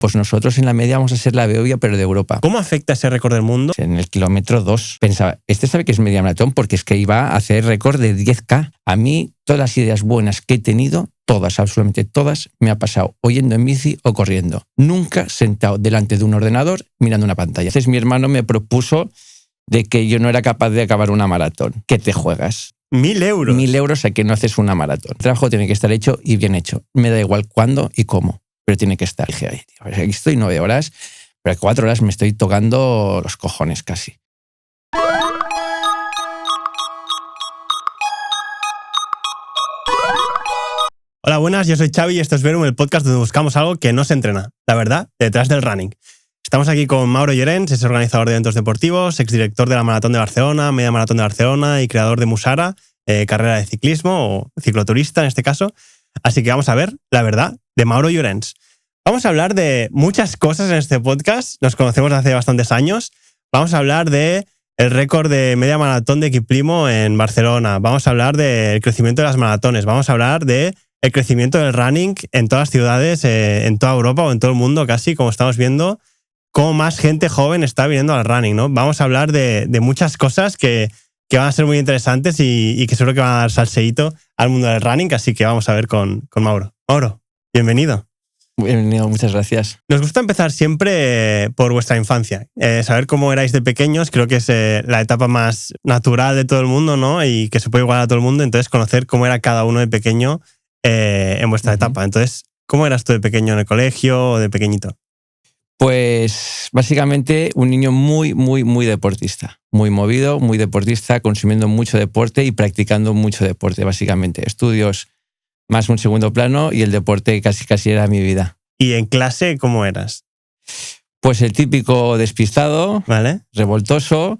Pues nosotros en la media vamos a ser la Beovia, pero de Europa. ¿Cómo afecta ese récord del mundo? En el kilómetro 2 pensaba, sabe que es media maratón porque es que iba a hacer récord de 10K. A mí, todas las ideas buenas que he tenido, todas, absolutamente todas, me ha pasado o yendo en bici o corriendo. Nunca sentado delante de un ordenador mirando una pantalla. Entonces mi hermano me propuso de que yo no era capaz de acabar una maratón. ¿Qué te juegas? 1.000 euros. 1.000 euros a que no haces una maratón. El trabajo tiene que estar hecho y bien hecho. Me da igual cuándo y cómo, pero tiene que estar. Dije, ay, tío, aquí estoy 9 horas, pero 4 horas me estoy tocando los cojones casi. Hola, buenas, yo soy Xavi y esto es Verum, el podcast donde buscamos algo que no se entrena, la verdad, detrás del running. Estamos aquí con Mauro Llorens, es organizador de eventos deportivos, exdirector de la Maratón de Barcelona, Media Maratón de Barcelona y creador de Musara, carrera de ciclismo o cicloturista en este caso. Así que vamos a ver la verdad de Mauro Llorens. Vamos a hablar de muchas cosas en este podcast, nos conocemos hace bastantes años. Vamos a hablar de el récord de media maratón de Kiplimo en Barcelona, vamos a hablar del crecimiento de las maratones, vamos a hablar de el crecimiento del running en todas las ciudades, en toda Europa o en todo el mundo casi, como estamos viendo, cómo más gente joven está viniendo al running, ¿no? Vamos a hablar de muchas cosas que van a ser muy interesantes y que seguro que van a dar salseíto al mundo del running, así que vamos a ver con Mauro. Mauro, bienvenido. Bienvenido, muchas gracias. Nos gusta empezar siempre por vuestra infancia. Saber cómo erais de pequeños, creo que es la etapa más natural de todo el mundo, ¿no? Y que se puede igualar a todo el mundo, entonces conocer cómo era cada uno de pequeño en vuestra etapa. Entonces, ¿cómo eras tú de pequeño en el colegio o de pequeñito? Pues básicamente un niño muy, muy, muy deportista. Muy movido, muy deportista, consumiendo mucho deporte y practicando mucho deporte, básicamente. Estudios más un segundo plano y el deporte casi era mi vida. ¿Y en clase cómo eras? Pues el típico despistado, ¿vale? Revoltoso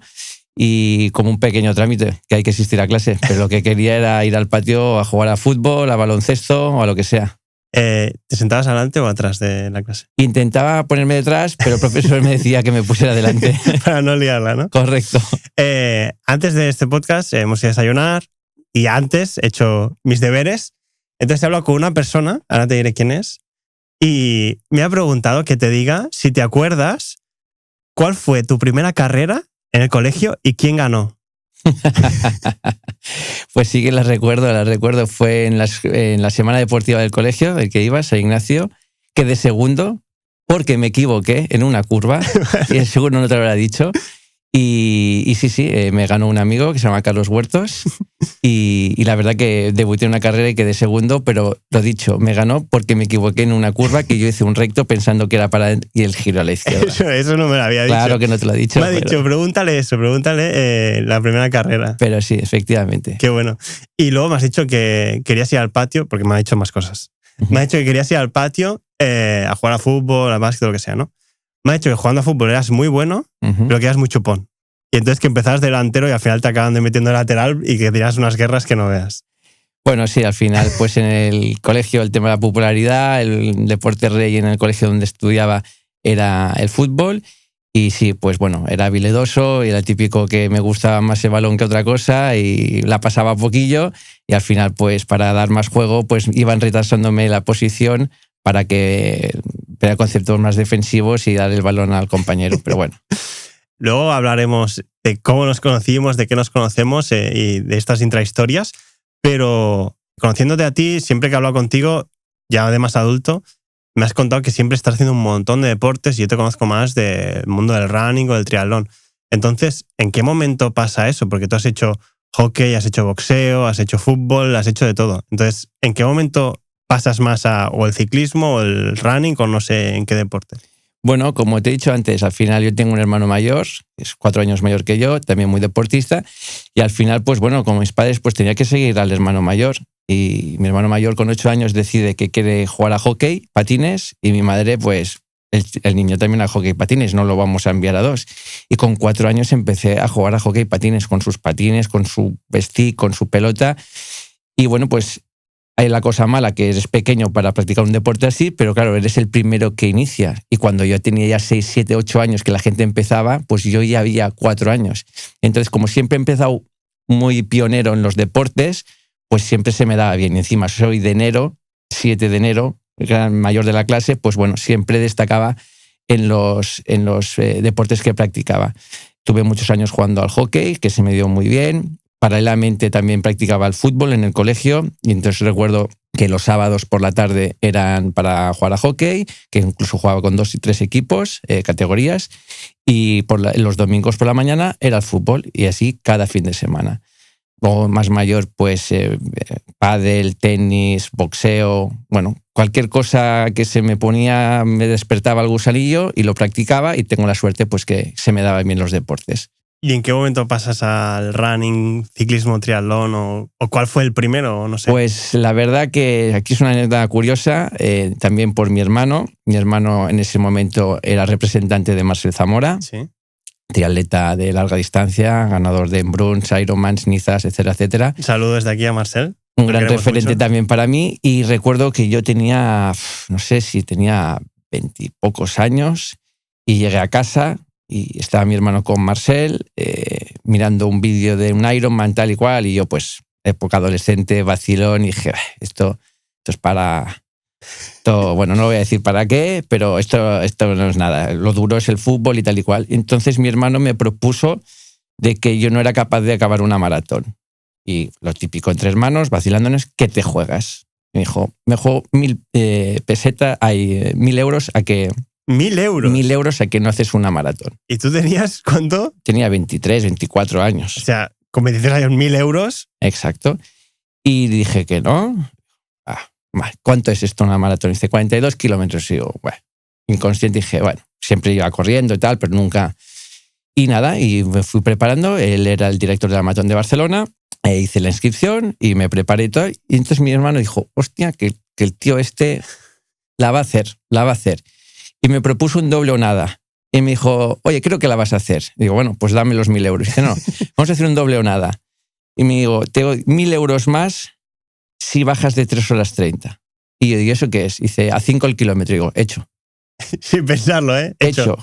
y como un pequeño trámite, que hay que asistir a clase. Pero lo que quería era ir al patio a jugar a fútbol, a baloncesto o a lo que sea. ¿Te sentabas adelante o atrás de la clase? Intentaba ponerme detrás, pero el profesor me decía que me pusiera delante. Para no liarla, ¿no? Correcto. Antes de este podcast hemos ido a desayunar y antes he hecho mis deberes. Entonces he hablado con una persona, ahora te diré quién es, y me ha preguntado que te diga si te acuerdas cuál fue tu primera carrera en el colegio y quién ganó. Pues sí que las recuerdo. Fue en la semana deportiva del colegio, el que iba, San Ignacio, quedé segundo porque me equivoqué en una curva y seguro no te lo habrá dicho. Y sí, me ganó un amigo que se llama Carlos Huertos y la verdad que debuté en una carrera y quedé segundo, pero lo dicho, me ganó porque me equivoqué en una curva que yo hice un recto pensando que era para y el giro a la izquierda. Eso no me lo había dicho. Claro que no te lo he dicho. Me ha dicho, pregúntale la primera carrera. Pero sí, efectivamente. Qué bueno. Y luego me has dicho que querías ir al patio, porque me ha dicho más cosas. Me ha dicho que querías ir al patio a jugar a fútbol, a básquet, lo que sea, ¿no? Me ha dicho que jugando a fútbol eras muy bueno, pero que eras muy chupón. Y entonces que empezabas delantero y al final te acaban de metiendo de lateral y que tiras unas guerras que no veas. Bueno, sí, al final, pues en el colegio el tema de la popularidad, el deporte rey en el colegio donde estudiaba era el fútbol. Y sí, pues bueno, era habilidoso y era típico que me gustaba más el balón que otra cosa y la pasaba poquillo. Y al final, pues para dar más juego, pues iban retrasándome la posición para que tenga conceptos más defensivos y dar el balón al compañero, pero bueno. Luego hablaremos de cómo nos conocimos, de qué nos conocemos y de estas intrahistorias, pero conociéndote a ti, siempre que he hablado contigo, ya de más adulto, me has contado que siempre estás haciendo un montón de deportes y yo te conozco más del mundo del running o del triatlón. Entonces, ¿en qué momento pasa eso? Porque tú has hecho hockey, has hecho boxeo, has hecho fútbol, has hecho de todo. Entonces, ¿en qué momento pasas más a o el ciclismo o el running o no sé en qué deporte? Bueno, como te he dicho antes, al final yo tengo un hermano mayor, que es 4 años mayor que yo, también muy deportista, y al final, pues bueno, como mis padres, pues tenía que seguir al hermano mayor. Y mi hermano mayor con 8 años decide que quiere jugar a hockey, patines, y mi madre, pues el niño también a hockey, patines, no lo vamos a enviar a 2. Y con 4 años empecé a jugar a hockey, patines, con sus patines, con su stick, con su pelota. Y bueno, pues hay la cosa mala que eres pequeño para practicar un deporte así, pero claro, eres el primero que inicia. Y cuando yo tenía ya 6, 7, 8 años que la gente empezaba, pues yo ya había 4 años. Entonces, como siempre he empezado muy pionero en los deportes, pues siempre se me daba bien. Y encima soy de enero, 7 de enero, gran mayor de la clase, pues bueno, siempre destacaba en los deportes que practicaba. Tuve muchos años jugando al hockey, que se me dio muy bien. Paralelamente también practicaba el fútbol en el colegio y entonces recuerdo que los sábados por la tarde eran para jugar a hockey, que incluso jugaba con 2 y 3 equipos, categorías, y los domingos por la mañana era el fútbol y así cada fin de semana. O más mayor, pues pádel, tenis, boxeo, bueno, cualquier cosa que se me ponía, me despertaba el gusanillo y lo practicaba y tengo la suerte pues que se me daban bien los deportes. ¿Y en qué momento pasas al running, ciclismo, triatlón o cuál fue el primero? No sé. Pues la verdad que aquí es una anécdota curiosa, también por mi hermano. Mi hermano en ese momento era representante de Marcel Zamora, Sí. triatleta de larga distancia, ganador de Embruns, Ironmans, Nizas, etcétera, etcétera. Saludos desde aquí a Marcel. Un gran referente también para mí y recuerdo que yo tenía, no sé si tenía 20 y pocos años y llegué a casa y estaba mi hermano con Marcel mirando un vídeo de un Ironman tal y cual y yo pues época adolescente, vacilón y dije, esto es para... bueno, no voy a decir para qué, pero esto no es nada, lo duro es el fútbol y tal y cual. Entonces mi hermano me propuso de que yo no era capaz de acabar una maratón. Y lo típico entre hermanos, vacilándonos, ¿qué te juegas? Me dijo, me juego 1.000 pesetas, 1.000 euros a que... 1.000 euros. 1.000 euros a que no haces una maratón. ¿Y tú tenías cuánto? Tenía 23, 24 años. O sea, con 23 años, 1.000 euros. Exacto. Y dije que no. ¿Cuánto es esto una maratón? Dice, 42 kilómetros. Y digo, bueno, inconsciente dije, bueno, siempre iba corriendo y tal, pero nunca... Y nada, y me fui preparando. Él era el director de la Maratón de Barcelona. Hice la inscripción y me preparé y todo. Y entonces mi hermano dijo, hostia, que el tío este la va a hacer. Y me propuso un doble o nada. Y me dijo, oye, creo que la vas a hacer. Y digo, bueno, pues dame los 1.000 euros. Y dice, no, vamos a hacer un doble o nada. Y me digo, te doy 1.000 euros más si bajas de 3 horas 30. Y yo digo, ¿eso qué es? Y dice, a 5 el kilómetro. Y digo, hecho. Sin pensarlo, ¿eh? Hecho.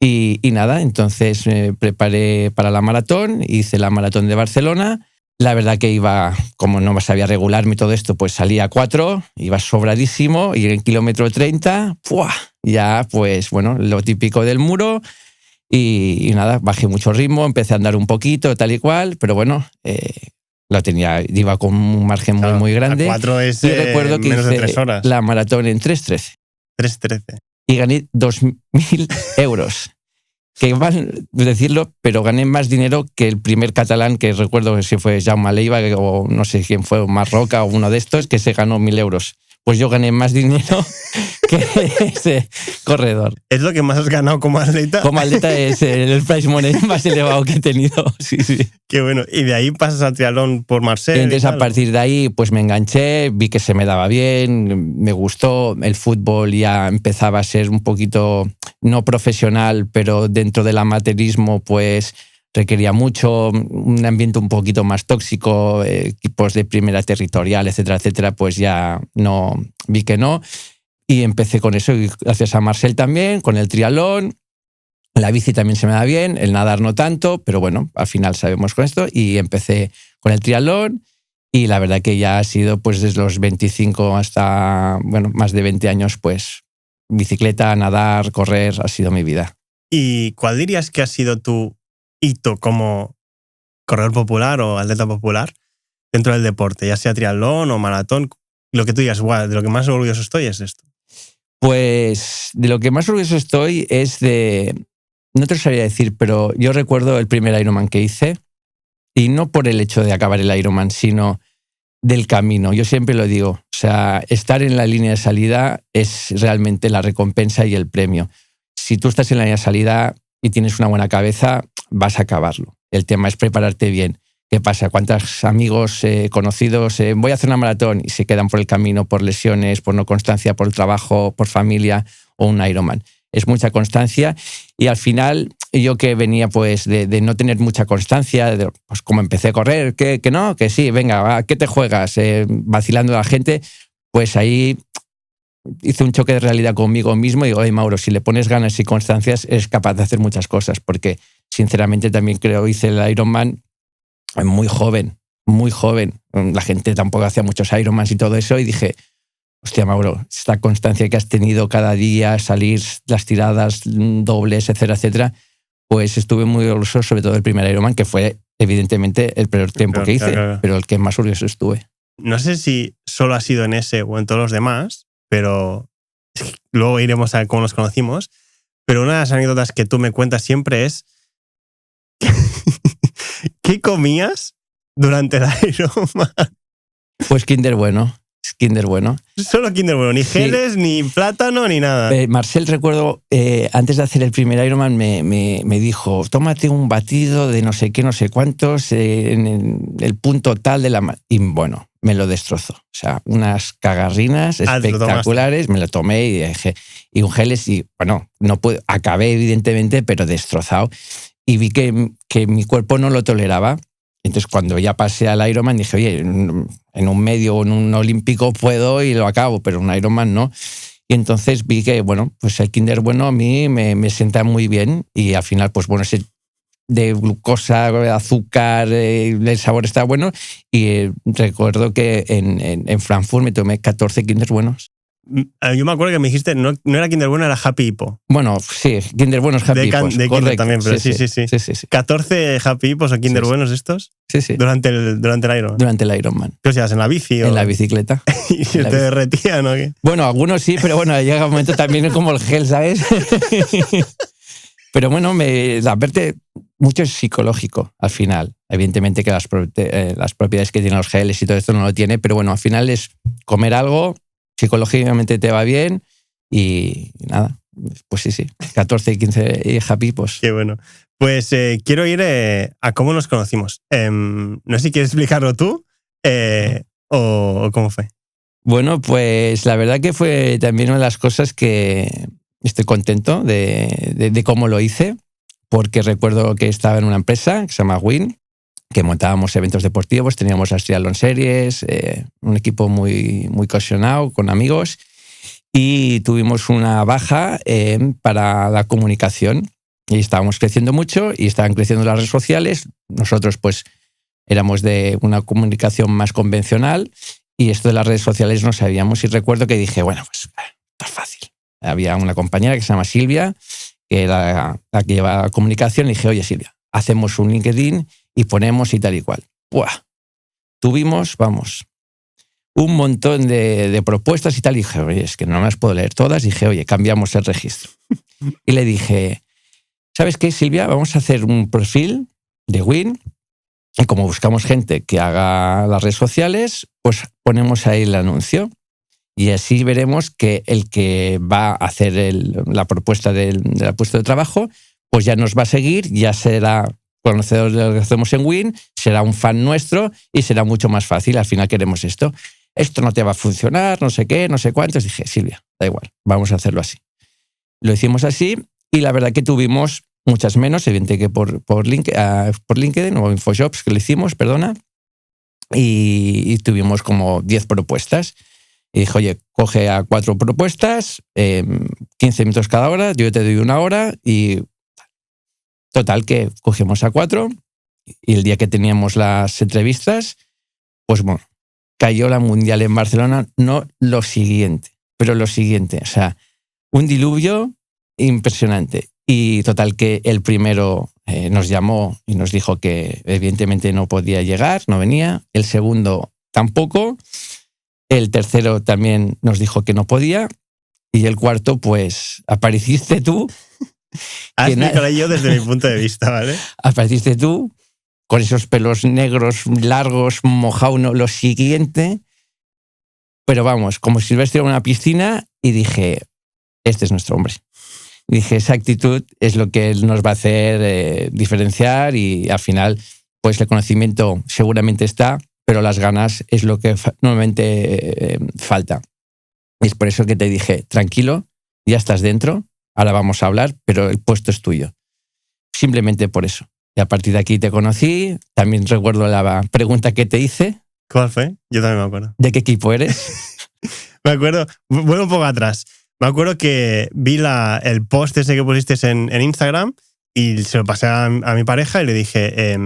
Y nada, entonces me preparé para la maratón, hice la maratón de Barcelona. La verdad que iba, como no sabía regularme y todo esto, pues salía a 4, iba sobradísimo y en el kilómetro 30, ¡pua! Ya pues bueno, lo típico del muro y nada, bajé mucho ritmo, empecé a andar un poquito, tal y cual, pero bueno, iba con un margen muy, muy grande. A 4 es y recuerdo que menos hice de 3 horas. la maratón en 3:13. 3:13. Y gané 2.000 euros. Que mal decirlo, pero gané más dinero que el primer catalán, que recuerdo que si fue Jaume Leiva o no sé quién fue, Marroca o uno de estos, que se ganó 1.000 euros. Pues yo gané más dinero que ese corredor. ¿Es lo que más has ganado como atleta? Como atleta es el prize money más elevado que he tenido. Sí. Qué bueno. Y de ahí pasas al triatlón por Marcel. Entonces a partir de ahí pues me enganché, vi que se me daba bien, me gustó. El fútbol ya empezaba a ser un poquito no profesional, pero dentro del amateurismo pues requería mucho, un ambiente un poquito más tóxico, equipos de primera territorial, etcétera, etcétera, pues ya no, vi que no. Y empecé con eso, y gracias a Marcel también, con el triatlón. La bici también se me da bien, el nadar no tanto, pero bueno, al final sabemos con esto. Y empecé con el triatlón y la verdad que ya ha sido pues desde los 25 hasta, bueno, más de 20 años, pues bicicleta, nadar, correr, ha sido mi vida. ¿Y cuál dirías que ha sido tu hito como corredor popular o atleta popular dentro del deporte, ya sea triatlón o maratón? Lo que tú digas, guau, de lo que más orgulloso estoy es esto. Pues de lo que más orgulloso estoy es de, no te lo sabría decir, pero yo recuerdo el primer Ironman que hice y no por el hecho de acabar el Ironman, sino del camino. Yo siempre lo digo, o sea, estar en la línea de salida es realmente la recompensa y el premio. Si tú estás en la línea de salida y tienes una buena cabeza, vas a acabarlo. El tema es prepararte bien. ¿Qué pasa? ¿Cuántos amigos conocidos voy a hacer una maratón y se quedan por el camino por lesiones, por no constancia, por el trabajo, por familia o un Ironman? Es mucha constancia y al final yo que venía pues de no tener mucha constancia, pues como empecé a correr, que no, que sí, venga, va, ¿qué te juegas? Vacilando a la gente, pues ahí hice un choque de realidad conmigo mismo y digo, oye Mauro, si le pones ganas y constancias eres capaz de hacer muchas cosas, porque sinceramente también creo hice el Ironman muy joven. La gente tampoco hacía muchos Ironmans y todo eso y dije, hostia, Mauro, esta constancia que has tenido cada día, salir las tiradas dobles, etcétera, etcétera, pues estuve muy orgulloso, sobre todo el primer Ironman, que fue evidentemente el peor tiempo que hice, claro. Pero el que más orgulloso estuve. No sé si solo ha sido en ese o en todos los demás, pero luego iremos a ver cómo nos conocimos. Pero una de las anécdotas que tú me cuentas siempre es ¿qué comías durante el Ironman? Pues Kinder Bueno. Kinder Bueno. Solo Kinder Bueno, ni geles, sí. Ni plátano, ni nada. Marcel, recuerdo, antes de hacer el primer Ironman, me dijo, tómate un batido de no sé qué, no sé cuántos, en el punto tal de la... Y bueno, me lo destrozó. O sea, unas cagarrinas espectaculares, me lo tomé y dije, y un geles, y bueno, no puedo, acabé evidentemente, pero destrozado. Y vi que mi cuerpo no lo toleraba. Entonces, cuando ya pasé al Ironman, dije, oye, en un medio o en un olímpico puedo y lo acabo, pero un Ironman no. Y entonces vi que, bueno, pues el Kinder Bueno a mí me sienta muy bien y al final, pues bueno, ese de glucosa, azúcar, el sabor está bueno. Y recuerdo que en Frankfurt me tomé 14 Kinder Buenos. Yo me acuerdo que me dijiste, no era Kinder Bueno, era Happy Hippo. Bueno, sí, Kinder Bueno es Happy Hippo. De Kinder también, pero sí. 14 Happy Hippos o Kinder Buenos estos. Sí. Durante el Ironman. Durante el Ironman. ¿Qué os en la bici? En la bicicleta. ¿Y se te derretían o qué? Bueno, algunos sí, pero bueno, llega un momento también como el gel, ¿sabes? Pero bueno, la parte mucho es psicológico al final. Evidentemente que las propiedades que tienen los geles y todo esto no lo tiene, pero bueno, al final es comer algo, psicológicamente te va bien y nada, pues sí, 14 y 15 Happy, pues. Qué bueno. Pues quiero ir a cómo nos conocimos. No sé si quieres explicarlo tú o cómo fue. Bueno, pues la verdad que fue también una de las cosas que estoy contento de cómo lo hice, porque recuerdo que estaba en una empresa que se llama Win, que montábamos eventos deportivos, teníamos las Triathlon Series, un equipo muy, muy cohesionado, con amigos, y tuvimos una baja para la comunicación. Y estábamos creciendo mucho y estaban creciendo las redes sociales. Nosotros pues éramos de una comunicación más convencional y esto de las redes sociales no sabíamos. Y recuerdo que dije, bueno, pues está fácil. Había una compañera que se llama Silvia, que era la que llevaba la comunicación, y dije, oye Silvia, hacemos un LinkedIn y ponemos y tal y cual. ¡Buah! Tuvimos, un montón de propuestas y tal. Y dije, oye, es que no me las puedo leer todas. Y dije, oye, cambiamos el registro. Y le dije, ¿sabes qué, Silvia? Vamos a hacer un perfil de Win y como buscamos gente que haga las redes sociales, pues ponemos ahí el anuncio. Y así veremos que el que va a hacer la propuesta del puesto de trabajo, pues ya nos va a seguir, ya será conocedor de lo que hacemos en Win, será un fan nuestro y será mucho más fácil. Al final queremos esto. Esto no te va a funcionar, no sé qué, no sé cuántos. Dije, Silvia, da igual, vamos a hacerlo así. Lo hicimos así y la verdad que tuvimos muchas menos, evidentemente que por LinkedIn o InfoJobs que lo hicimos, perdona, y tuvimos como 10 propuestas. Y dije, oye, coge a 4 propuestas, 15 minutos cada hora, yo te doy 1 hora y total que cogimos a 4 y el día que teníamos las entrevistas, pues bueno, cayó la Mundial en Barcelona, no lo siguiente, pero lo siguiente, o sea, un diluvio impresionante. Y total que el primero nos llamó y nos dijo que evidentemente no podía llegar, no venía. El segundo tampoco. El tercero también nos dijo que no podía. Y el cuarto, pues, apareciste tú. Explicaré yo desde mi punto de vista, ¿vale? Apareciste tú con esos pelos negros, largos, mojado, no, lo siguiente. Pero vamos, como si hubieras tirado a una piscina y dije, este es nuestro hombre. Dije, esa actitud es lo que nos va a hacer diferenciar y al final, pues el conocimiento seguramente está, pero las ganas es lo que normalmente falta. Y es por eso que te dije, tranquilo, ya estás dentro, ahora vamos a hablar, pero el puesto es tuyo. Simplemente por eso. Y a partir de aquí te conocí, también recuerdo la pregunta que te hice. ¿Cuál fue? Yo también me acuerdo. ¿De qué equipo eres? Me acuerdo, vuelvo un poco atrás. Me acuerdo que vi el post ese que pusiste en Instagram y se lo pasé a mi pareja y le dije,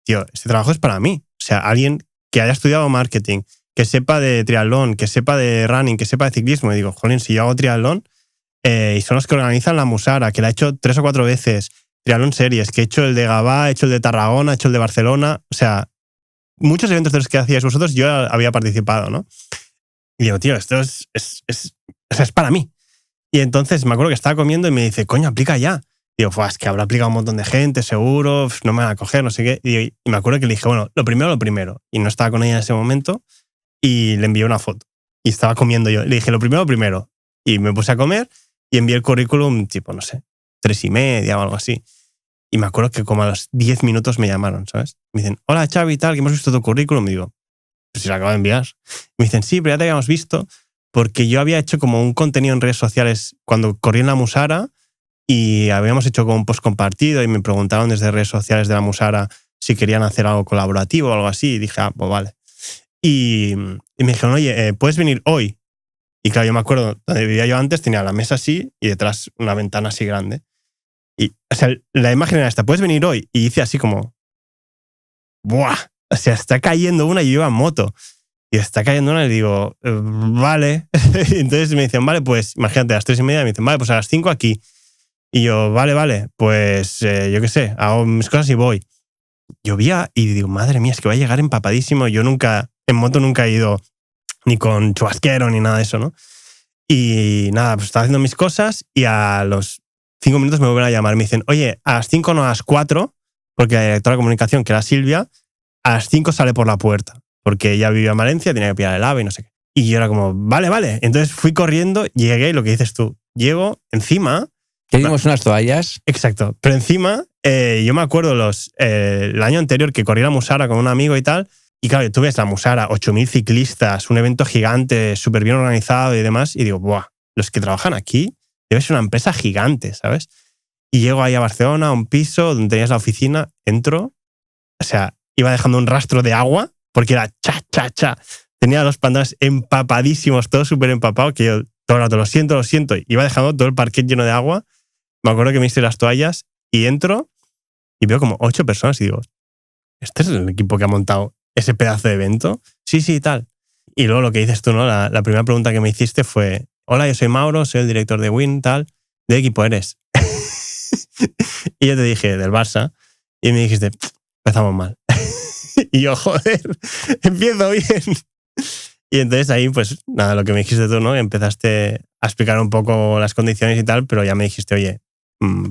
tío, este trabajo es para mí. O sea, alguien que haya estudiado marketing, que sepa de triatlón, que sepa de running, que sepa de ciclismo. Y digo, jolín, si yo hago triatlón, y son los que organizan la Musara, que la he hecho 3 o 4 veces, triatlón series, que he hecho el de Gavà, he hecho el de Tarragona, he hecho el de Barcelona, o sea, muchos eventos de los que hacíais vosotros yo había participado, ¿no? Y digo, tío, esto es para mí. Y entonces me acuerdo que estaba comiendo y me dice, coño, aplica ya. Y digo, es que habrá aplicado un montón de gente, seguro, no me van a coger, no sé qué. Y me acuerdo que le dije, bueno, lo primero. Y no estaba con ella en ese momento y le envié una foto. Y estaba comiendo yo. Le dije, lo primero. Y me puse a comer y envié el currículum tipo, no sé, 3:30 o algo así. Y me acuerdo que como a los 10 minutos me llamaron, ¿sabes? Me dicen, hola Xavi, tal, que hemos visto tu currículum. Y digo, pues si lo acabo de enviar. Me dicen, sí, pero ya te habíamos visto porque yo había hecho como un contenido en redes sociales cuando corrí en la Musara y habíamos hecho como un post compartido y me preguntaron desde redes sociales de la Musara si querían hacer algo colaborativo o algo así. Y dije, pues vale. Y me dijeron, oye, ¿puedes venir hoy? Y claro, yo me acuerdo, donde vivía yo antes tenía la mesa así y detrás una ventana así grande. Y, o sea, la imagen era esta, ¿puedes venir hoy? Y hice así como, ¡buah! O sea, está cayendo una y yo iba en moto. Y está cayendo una y digo, vale. Entonces me dicen, vale, pues imagínate, a las 3:30 me dicen, vale, pues a las 5 aquí. Y yo, vale, pues yo qué sé, hago mis cosas y voy. Llovía y digo, madre mía, es que voy a llegar empapadísimo. Yo en moto nunca he ido ni con chubasquero ni nada de eso, ¿no? Y nada, pues estaba haciendo mis cosas y a los 5 minutos me vuelven a llamar. Me dicen, oye, a las 5 no a las 4, porque la directora de comunicación, que era Silvia, a las 5 sale por la puerta, porque ella vivía en Valencia, tenía que pillar el AVE y no sé qué. Y yo era como, vale. Entonces fui corriendo, llegué y lo que dices tú, llego encima. Que dimos unas toallas. Exacto, pero encima, yo me acuerdo el año anterior que corrí la Musara con un amigo y tal, y claro, tú ves la Musara, 8.000 ciclistas, un evento gigante, súper bien organizado y demás, y digo, buah, los que trabajan aquí debe ser una empresa gigante, ¿sabes? Y llego ahí a Barcelona, a un piso donde tenías la oficina, entro, o sea, iba dejando un rastro de agua, porque era cha. Tenía los pantalones empapadísimos, todo súper empapado, que yo todo el rato lo siento, iba dejando todo el parquet lleno de agua. Me acuerdo que me hice las toallas y entro y veo como 8 personas y digo, ¿este es el equipo que ha montado ese pedazo de evento? Sí, tal. Y luego lo que dices tú, ¿no? La primera pregunta que me hiciste fue, hola, yo soy Mauro, soy el director de Win, tal. ¿De qué equipo eres? Y yo te dije, del Barça. Y me dijiste, empezamos mal. Y yo, joder, empiezo bien. Y entonces ahí, pues nada, lo que me dijiste tú, ¿no? Empezaste a explicar un poco las condiciones y tal, pero ya me dijiste, oye,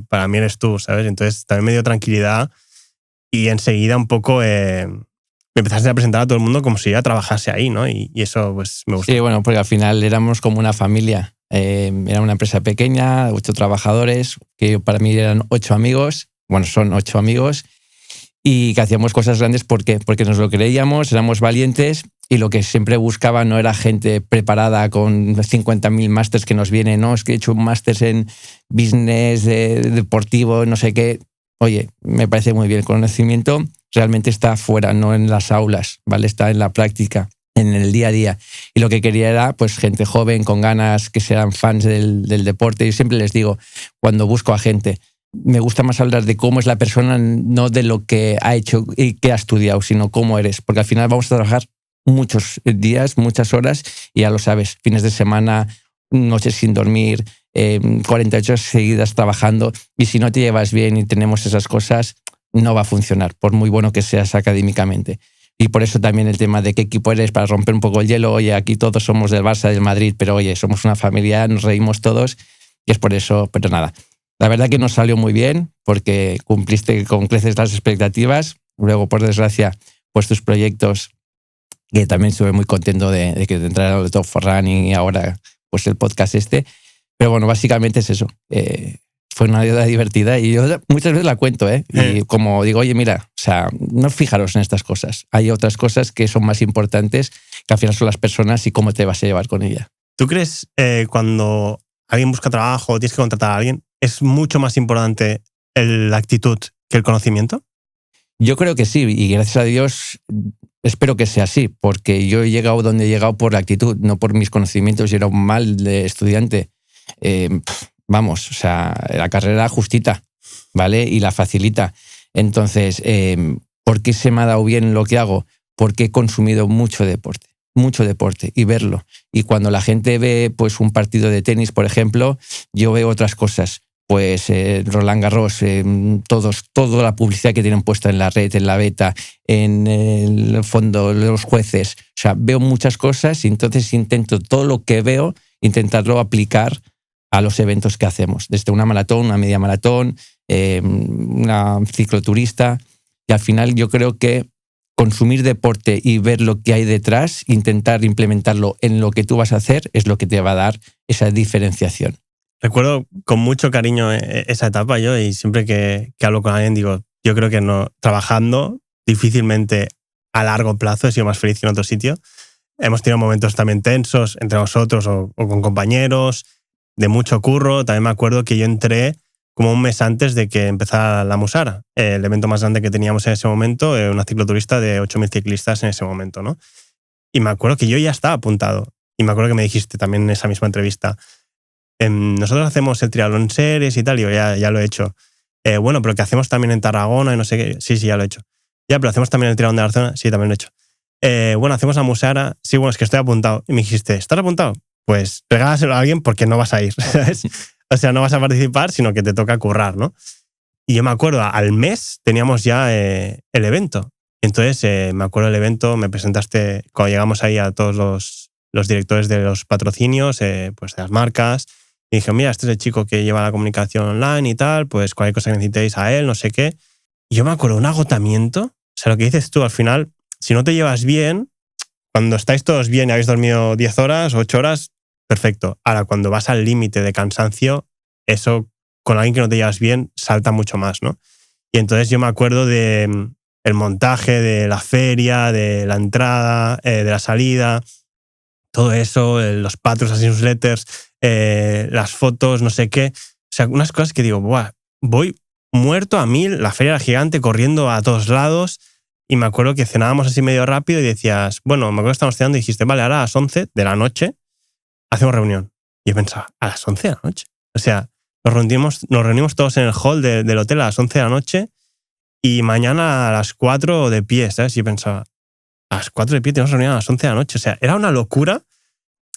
para mí eres tú, ¿sabes? Entonces también me dio tranquilidad y enseguida un poco me empezaste a presentar a todo el mundo como si ya trabajase ahí, ¿no? Y eso pues me gustó. Sí, bueno, porque al final éramos como una familia. Era una empresa pequeña, 8 trabajadores, que para mí eran 8 amigos. Bueno, son 8 amigos. Y que hacíamos cosas grandes, ¿por qué? Porque nos lo creíamos, éramos valientes y lo que siempre buscaba no era gente preparada con 50.000 másters que nos vienen, no, es que he hecho un máster en business, deportivo, no sé qué. Oye, me parece muy bien, el conocimiento realmente está afuera, no en las aulas, ¿vale? Está en la práctica, en el día a día. Y lo que quería era pues gente joven, con ganas, que sean fans del deporte. Yo siempre les digo, cuando busco a gente, me gusta más hablar de cómo es la persona, no de lo que ha hecho y qué ha estudiado, sino cómo eres. Porque al final vamos a trabajar muchos días, muchas horas, y ya lo sabes, fines de semana, noches sin dormir, 48 horas seguidas trabajando, y si no te llevas bien y tenemos esas cosas, no va a funcionar, por muy bueno que seas académicamente. Y por eso también el tema de qué equipo eres, para romper un poco el hielo. Oye, aquí todos somos del Barça, del Madrid, pero oye, somos una familia, nos reímos todos, y es por eso, pero nada. La verdad que nos salió muy bien porque cumpliste con creces las expectativas. Luego, por desgracia, pues tus proyectos, que también estuve muy contento de que te entrara el Top for Running y ahora pues el podcast este. Pero bueno, básicamente es eso. Fue una ayuda divertida y yo muchas veces la cuento, Y como digo, oye, mira, o sea, no fijaros en estas cosas. Hay otras cosas que son más importantes, que al final son las personas y cómo te vas a llevar con ella. ¿Tú crees cuando alguien busca trabajo o tienes que contratar a alguien, es mucho más importante la actitud que el conocimiento? Yo creo que sí, y gracias a Dios espero que sea así, porque yo he llegado donde he llegado por la actitud, no por mis conocimientos. Yo era un mal de estudiante. Vamos, o sea, la carrera justita, ¿vale? Y la facilita. Entonces, ¿por qué se me ha dado bien lo que hago? Porque he consumido mucho deporte. mucho deporte y verlo. Y cuando la gente ve pues un partido de tenis, por ejemplo, yo veo otras cosas. Pues Roland Garros, toda la publicidad que tienen puesta en la red, en la beta, en el fondo, los jueces. O sea, veo muchas cosas y entonces intento todo lo que veo, intentarlo aplicar a los eventos que hacemos. Desde una maratón, una media maratón, una cicloturista. Y al final yo creo que consumir deporte y ver lo que hay detrás, intentar implementarlo en lo que tú vas a hacer, es lo que te va a dar esa diferenciación. Recuerdo con mucho cariño esa etapa yo, y siempre que hablo con alguien digo, yo creo que no, trabajando difícilmente a largo plazo he sido más feliz que en otro sitio. Hemos tenido momentos también tensos entre nosotros o con compañeros, de mucho curro. También me acuerdo que yo entré como un mes antes de que empezara la Musara, el evento más grande que teníamos en ese momento, una cicloturista de 8.000 ciclistas en ese momento, ¿no? Y me acuerdo que yo ya estaba apuntado. Y me acuerdo que me dijiste también en esa misma entrevista, nosotros hacemos el triatlón series y tal, y yo ya lo he hecho. Bueno, pero que hacemos también en Tarragona y no sé qué. Sí, ya lo he hecho. Ya, pero hacemos también el triatlón de Barcelona. Sí, también lo he hecho. Bueno, hacemos la Musara. Sí, bueno, es que estoy apuntado. Y me dijiste, ¿estás apuntado? Pues regálaselo a alguien porque no vas a ir, ¿sabes? O sea, no vas a participar, sino que te toca currar, ¿no? Y yo me acuerdo, al mes teníamos ya el evento. Entonces, me acuerdo del evento, me presentaste, cuando llegamos ahí a todos los directores de los patrocinios, pues de las marcas. Y dije, mira, este es el chico que lleva la comunicación online y tal, pues cualquier cosa que necesitéis a él, no sé qué. Y yo me acuerdo un agotamiento. O sea, lo que dices tú, al final, si no te llevas bien, cuando estáis todos bien y habéis dormido 10 horas, 8 horas, perfecto. Ahora, cuando vas al límite de cansancio, eso con alguien que no te llevas bien salta mucho más, ¿no? Y entonces yo me acuerdo de el montaje, de la feria, de la entrada, de la salida, todo eso, los patros, así newsletters, las fotos, no sé qué. O sea, unas cosas que digo, ¡buah! Voy muerto a 1000, la feria era gigante, corriendo a todos lados. Y me acuerdo que cenábamos así medio rápido y decías, bueno, me acuerdo que estábamos cenando y dijiste, vale, ahora a las 11 de la noche hacemos reunión. Y yo pensaba, ¿a las 11 de la noche? O sea, nos reunimos todos en el hall del hotel a las 11 de la noche y mañana a las 4 de pie, ¿sabes? Y yo pensaba, a las 4 de pie tenemos reunión a las 11 de la noche. O sea, era una locura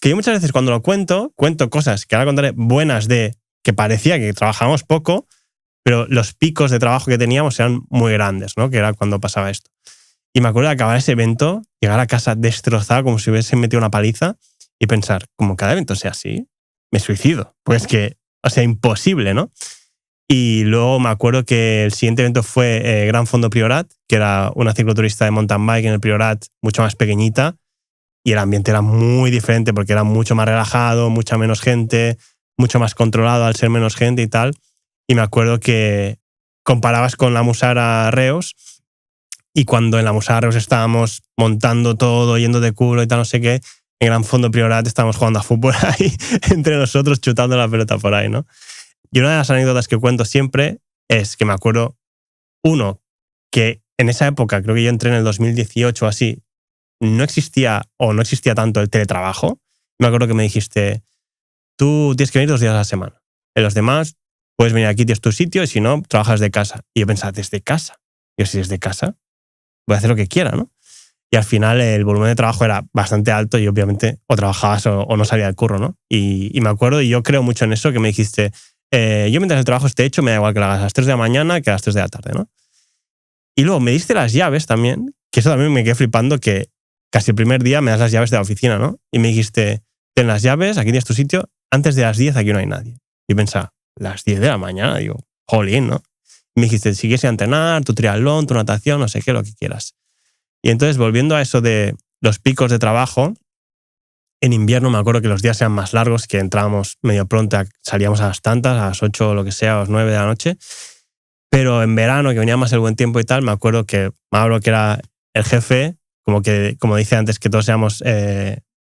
que yo muchas veces cuando lo cuento cosas que ahora contaré buenas de que parecía que trabajábamos poco, pero los picos de trabajo que teníamos eran muy grandes, ¿no? Que era cuando pasaba esto. Y me acuerdo de acabar ese evento, llegar a casa destrozado como si hubiese metido una paliza y pensar, como cada evento sea así, me suicido. Pues que, o sea, imposible, ¿no? Y luego me acuerdo que el siguiente evento fue Gran Fondo Priorat, que era una cicloturista de mountain bike en el Priorat, mucho más pequeñita, y el ambiente era muy diferente porque era mucho más relajado, mucha menos gente, mucho más controlado al ser menos gente y tal. Y me acuerdo que comparabas con la Musara Reus, y cuando en la Musara Reus estábamos montando todo, yendo de culo y tal, no sé qué, en Gran Fondo Priorat estábamos jugando a fútbol ahí, entre nosotros, chutando la pelota por ahí, ¿no? Y una de las anécdotas que cuento siempre es que me acuerdo, uno, que en esa época, creo que yo entré en el 2018 o así, no existía tanto el teletrabajo. Me acuerdo que me dijiste, tú tienes que venir 2 días a la semana. En los demás, puedes venir aquí, tienes tu sitio, y si no, trabajas de casa. Y yo pensaba, ¿desde casa? Yo, si desde casa, voy a hacer lo que quiera, ¿no? Y al final el volumen de trabajo era bastante alto y obviamente o trabajabas o no salía del curro, ¿no? Y me acuerdo, y yo creo mucho en eso, que me dijiste, yo mientras el trabajo esté hecho, me da igual que lo hagas a las 3 de la mañana que a las 3 de la tarde, ¿no? Y luego me diste las llaves también, que eso también me quedé flipando, que casi el primer día me das las llaves de la oficina, ¿no? Y me dijiste, ten las llaves, aquí tienes tu sitio, antes de las 10 aquí no hay nadie. Y pensaba, las 10 de la mañana, digo, jolín, ¿no? Y me dijiste, si quieres ir a entrenar, tu triatlón, tu natación, no sé qué, lo que quieras. Y entonces, volviendo a eso de los picos de trabajo, en invierno me acuerdo que los días eran más largos, que entrábamos medio pronto, salíamos a las tantas, a las 8 o lo que sea, a las 9 de la noche. Pero en verano, que venía más el buen tiempo y tal, me acuerdo que Mauro, que era el jefe, como dice antes, que todos éramos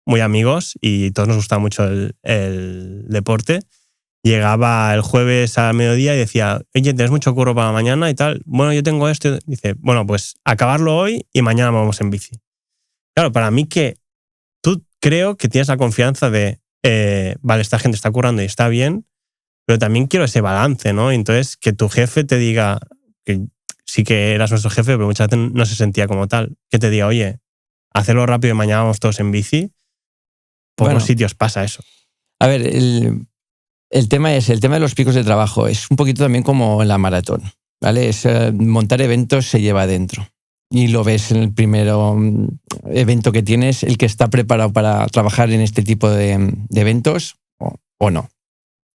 muy amigos y todos nos gustaba mucho el deporte, llegaba el jueves al mediodía y decía, oye, ¿tienes mucho curro para mañana y tal? Bueno, yo tengo esto. Dice, bueno, pues acabarlo hoy y mañana vamos en bici. Claro, para mí que tú creo que tienes la confianza de, vale, esta gente está currando y está bien, pero también quiero ese balance, ¿no? Entonces, que tu jefe te diga, que sí que eras nuestro jefe, pero muchas veces no se sentía como tal, que te diga, oye, hacerlo rápido y mañana vamos todos en bici. Pocos sitios pasa eso. A ver, el tema de los picos de trabajo. Es un poquito también como en la maratón, ¿vale? Es montar eventos se lleva adentro. Y lo ves en el primer evento que tienes, el que está preparado para trabajar en este tipo de eventos o no.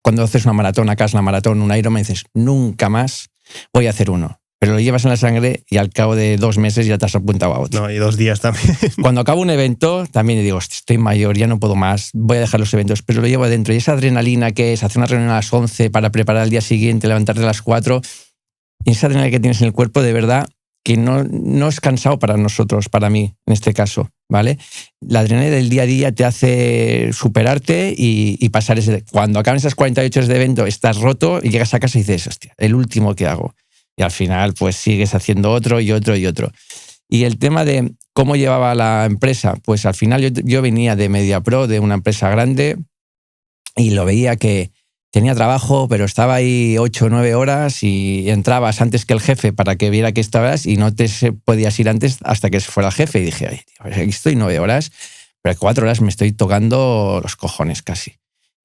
Cuando haces una maratón, acá es una maratón, un Ironman, dices, nunca más voy a hacer uno. Pero lo llevas en la sangre y al cabo de 2 meses ya te has apuntado a otro. No, y 2 días también. Cuando acabo un evento, también digo, estoy mayor, ya no puedo más, voy a dejar los eventos, pero lo llevo adentro. Y esa adrenalina que es hacer una reunión a las 11 para preparar el día siguiente, levantarte a las 4, y esa adrenalina que tienes en el cuerpo, de verdad, que no es cansado para nosotros, para mí, en este caso, ¿vale? La adrenalina del día a día te hace superarte y pasar ese... Cuando acaban esas 48 horas de evento, estás roto y llegas a casa y dices, hostia, el último que hago. Y al final, pues sigues haciendo otro y otro y otro. Y el tema de cómo llevaba la empresa, pues al final yo venía de MediaPro, de una empresa grande, y lo veía que tenía trabajo, pero estaba ahí 8 o 9 horas y entrabas antes que el jefe para que viera que estabas y no te podías ir antes hasta que se fuera el jefe. Y dije, ay, tío, aquí estoy 9 horas, pero 4 horas me estoy tocando los cojones casi.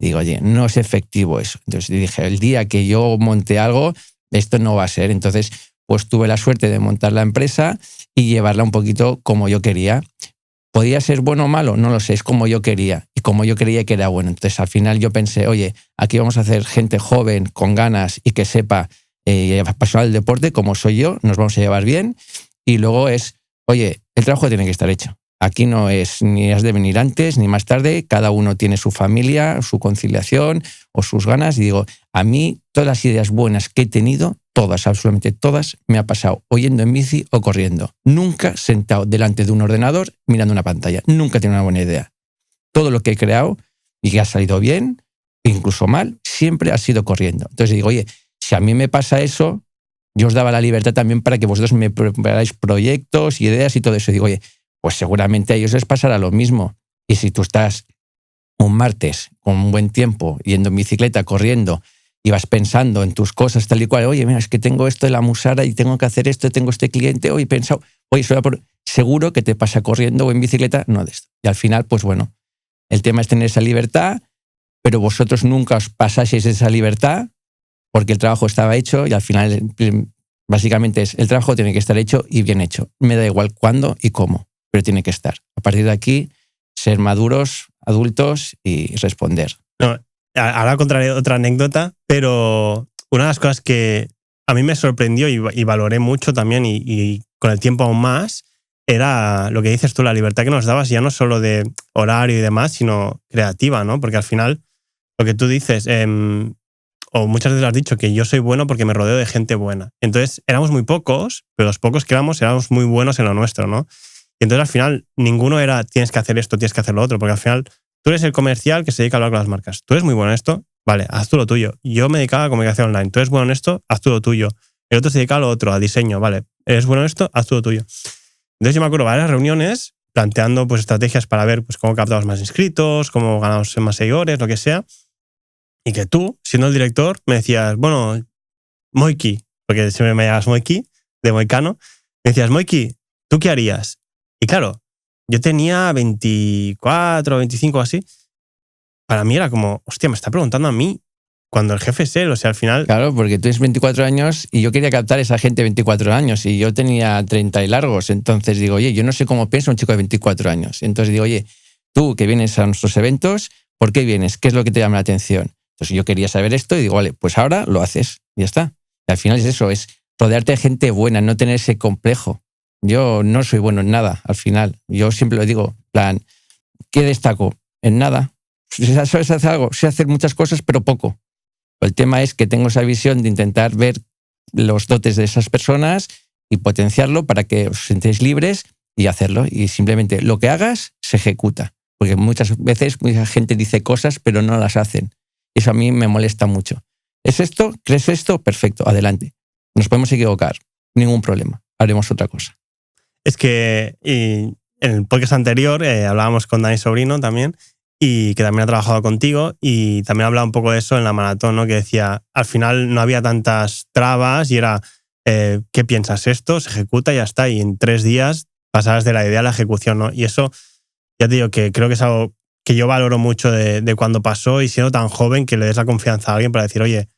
Y digo, oye, no es efectivo eso. Entonces dije, el día que yo monte algo, esto no va a ser. Entonces, pues tuve la suerte de montar la empresa y llevarla un poquito como yo quería. ¿Podía ser bueno o malo? No lo sé, es como yo quería y como yo creía que era bueno. Entonces, al final yo pensé, oye, aquí vamos a hacer gente joven, con ganas y que sepa apasionada del deporte, como soy yo, nos vamos a llevar bien. Y luego es, oye, el trabajo tiene que estar hecho. Aquí no es ni has de venir antes ni más tarde, cada uno tiene su familia, su conciliación o sus ganas. Y digo, a mí todas las ideas buenas que he tenido, todas, absolutamente todas, me ha pasado o yendo en bici o corriendo. Nunca sentado delante de un ordenador mirando una pantalla. Nunca he tenido una buena idea. Todo lo que he creado y que ha salido bien, incluso mal, siempre ha sido corriendo. Entonces digo, oye, si a mí me pasa eso, yo os daba la libertad también para que vosotros me preparáis proyectos, ideas y todo eso. Y digo, oye, pues seguramente a ellos les pasará lo mismo. Y si tú estás un martes con un buen tiempo yendo en bicicleta, corriendo, y vas pensando en tus cosas tal y cual, oye, mira, es que tengo esto de la Musara y tengo que hacer esto, tengo este cliente, hoy he pensado, oye, seguro que te pasa corriendo o en bicicleta, no de esto. Y al final, pues bueno, el tema es tener esa libertad, pero vosotros nunca os pasaseis esa libertad porque el trabajo estaba hecho y al final básicamente es el trabajo tiene que estar hecho y bien hecho. Me da igual cuándo y cómo, pero tiene que estar. A partir de aquí, ser maduros, adultos y responder. No, ahora contaré otra anécdota, pero una de las cosas que a mí me sorprendió y valoré mucho también y con el tiempo aún más, era lo que dices tú, la libertad que nos dabas, ya no solo de horario y demás, sino creativa, ¿no? Porque al final, lo que tú dices, o muchas veces has dicho que yo soy bueno porque me rodeo de gente buena. Entonces, éramos muy pocos, pero los pocos que éramos muy buenos en lo nuestro, ¿no? Y entonces, al final, ninguno era tienes que hacer esto, tienes que hacer lo otro, porque al final tú eres el comercial que se dedica a hablar con las marcas. Tú eres muy bueno en esto, vale, haz tú lo tuyo. Yo me dedicaba a comunicación online. Tú eres bueno en esto, haz tú lo tuyo. El otro se dedica a lo otro, a diseño, vale. Eres bueno en esto, haz tú lo tuyo. Entonces yo me acuerdo varias reuniones planteando pues, estrategias para ver pues, cómo captamos más inscritos, cómo ganamos más seguidores, lo que sea. Y que tú, siendo el director, me decías, bueno, Moiki, porque siempre me llamas Moiki, de Moicano, me decías, Moiki, ¿tú qué harías? Y claro, yo tenía 24, 25 así. Para mí era como, hostia, me está preguntando a mí cuando el jefe es él, o sea, al final... Claro, porque tú tienes 24 años y yo quería captar a esa gente de 24 años y yo tenía 30 y largos. Entonces digo, oye, yo no sé cómo piensa un chico de 24 años. Entonces digo, oye, tú que vienes a nuestros eventos, ¿por qué vienes? ¿Qué es lo que te llama la atención? Entonces yo quería saber esto y digo, vale, pues ahora lo haces y ya está. Y al final es eso, es rodearte de gente buena, no tener ese complejo. Yo no soy bueno en nada, al final. Yo siempre lo digo, plan, ¿qué destaco? En nada. ¿Sabes hacer algo? Sé hacer muchas cosas, pero poco. El tema es que tengo esa visión de intentar ver los dotes de esas personas y potenciarlo para que os sentéis libres y hacerlo. Y simplemente lo que hagas se ejecuta. Porque muchas veces mucha gente dice cosas, pero no las hacen. Eso a mí me molesta mucho. ¿Es esto? ¿Crees esto? Perfecto, adelante. Nos podemos equivocar, ningún problema. Haremos otra cosa. Es que en el podcast anterior hablábamos con Dani Sobrino también, y que también ha trabajado contigo, y también hablaba un poco de eso en la maratón, ¿no? Que decía, al final no había tantas trabas y era, ¿qué piensas esto? Se ejecuta y ya está, y en 3 días pasaras de la idea a la ejecución, ¿no? Y eso, ya te digo que creo que es algo que yo valoro mucho de cuando pasó y siendo tan joven que le des la confianza a alguien para decir, oye,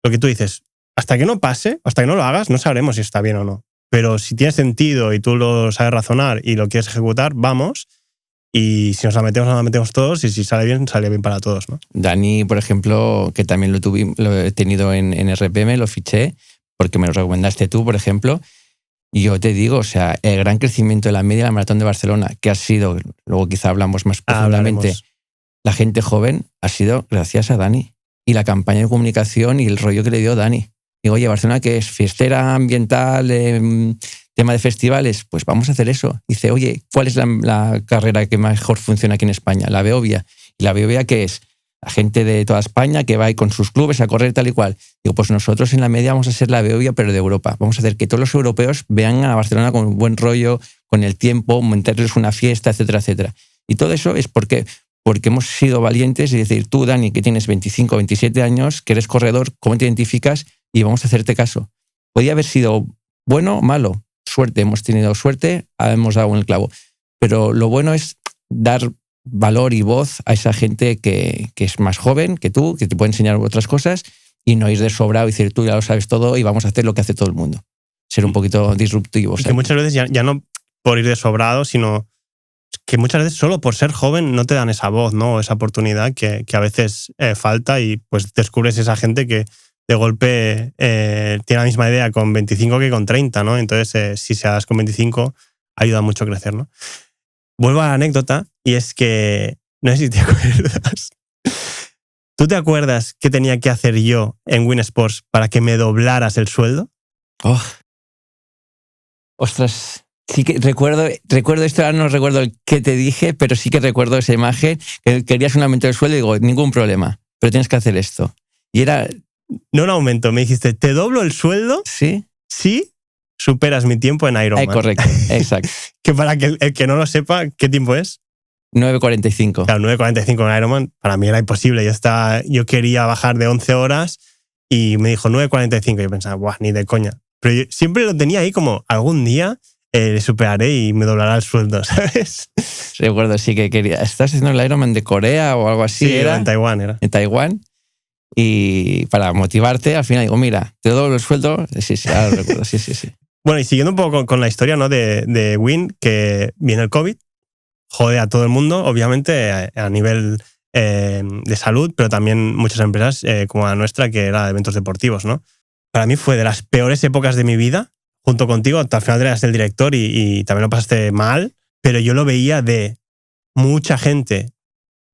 lo que tú dices, hasta que no pase, hasta que no lo hagas, no sabremos si está bien o no. Pero si tiene sentido y tú lo sabes razonar y lo quieres ejecutar, vamos. Y si nos la metemos todos, y si sale bien para todos, ¿no? Dani, por ejemplo, que también lo he tenido en RPM, lo fiché, porque me lo recomendaste tú, por ejemplo. Y yo te digo, o sea, el gran crecimiento de la media de la Maratón de Barcelona, que ha sido, luego quizá hablamos más profundamente, la gente joven, ha sido gracias a Dani. Y la campaña de comunicación y el rollo que le dio Dani. Digo, oye, Barcelona, ¿qué es? ¿Fiestera, ambiental, tema de festivales? Pues vamos a hacer eso. Dice, oye, ¿cuál es la carrera que mejor funciona aquí en España? La Beovia. ¿Y la Beovia qué es? La gente de toda España que va ahí con sus clubes a correr tal y cual. Digo, pues nosotros en la media vamos a ser la Beovia, pero de Europa. Vamos a hacer que todos los europeos vean a Barcelona con un buen rollo, con el tiempo, montarles una fiesta, etcétera, etcétera. Y todo eso es porque hemos sido valientes y decir, tú, Dani, que tienes 25, 27 años, que eres corredor, ¿cómo te identificas? Y vamos a hacerte caso. Podía haber sido bueno o malo. Suerte, hemos tenido suerte, hemos dado en el clavo. Pero lo bueno es dar valor y voz a esa gente que es más joven que tú, que te puede enseñar otras cosas y no ir de sobrado y decir, tú ya lo sabes todo y vamos a hacer lo que hace todo el mundo. Ser un poquito disruptivo. Y que muchas veces ya no por ir de sobrado, sino que muchas veces solo por ser joven no te dan esa voz, ¿no? Esa oportunidad que a veces falta y pues descubres esa gente que de golpe tiene la misma idea con 25 que con 30, ¿no? Entonces, si se das con 25, ayuda mucho a crecer, ¿no? Vuelvo a la anécdota y es que, no sé si te acuerdas, ¿tú te acuerdas qué tenía que hacer yo en Win Sports para que me doblaras el sueldo? Oh. Ostras, sí que recuerdo esto, ahora no recuerdo qué te dije, pero sí que recuerdo esa imagen, que querías un aumento de sueldo y digo, ningún problema, pero tienes que hacer esto. Y era... No un aumento, me dijiste, ¿te doblo el sueldo? Sí. Sí, superas mi tiempo en Ironman. Correcto, exacto. Que para que el que no lo sepa, ¿qué tiempo es? 9:45. Claro, 9:45 en Ironman, para mí era imposible. Yo quería bajar de 11 horas y me dijo 9:45. Y yo pensaba, buah, ni de coña. Pero yo siempre lo tenía ahí como, algún día le superaré y me doblará el sueldo, ¿sabes? Recuerdo, sí que quería. ¿Estás haciendo el Ironman de Corea o algo así? Sí, era en Taiwán. En Taiwán. Y para motivarte, al final digo, mira, te doblo el sueldo. Sí, ahora lo recuerdo, sí. Bueno, y siguiendo un poco con la historia, ¿no? de Win, que viene el COVID, jode a todo el mundo, obviamente, a nivel de salud, pero también muchas empresas como la nuestra, que era de eventos deportivos, ¿no? Para mí fue de las peores épocas de mi vida, junto contigo. Al final eras el director y también lo pasaste mal, pero yo lo veía de mucha gente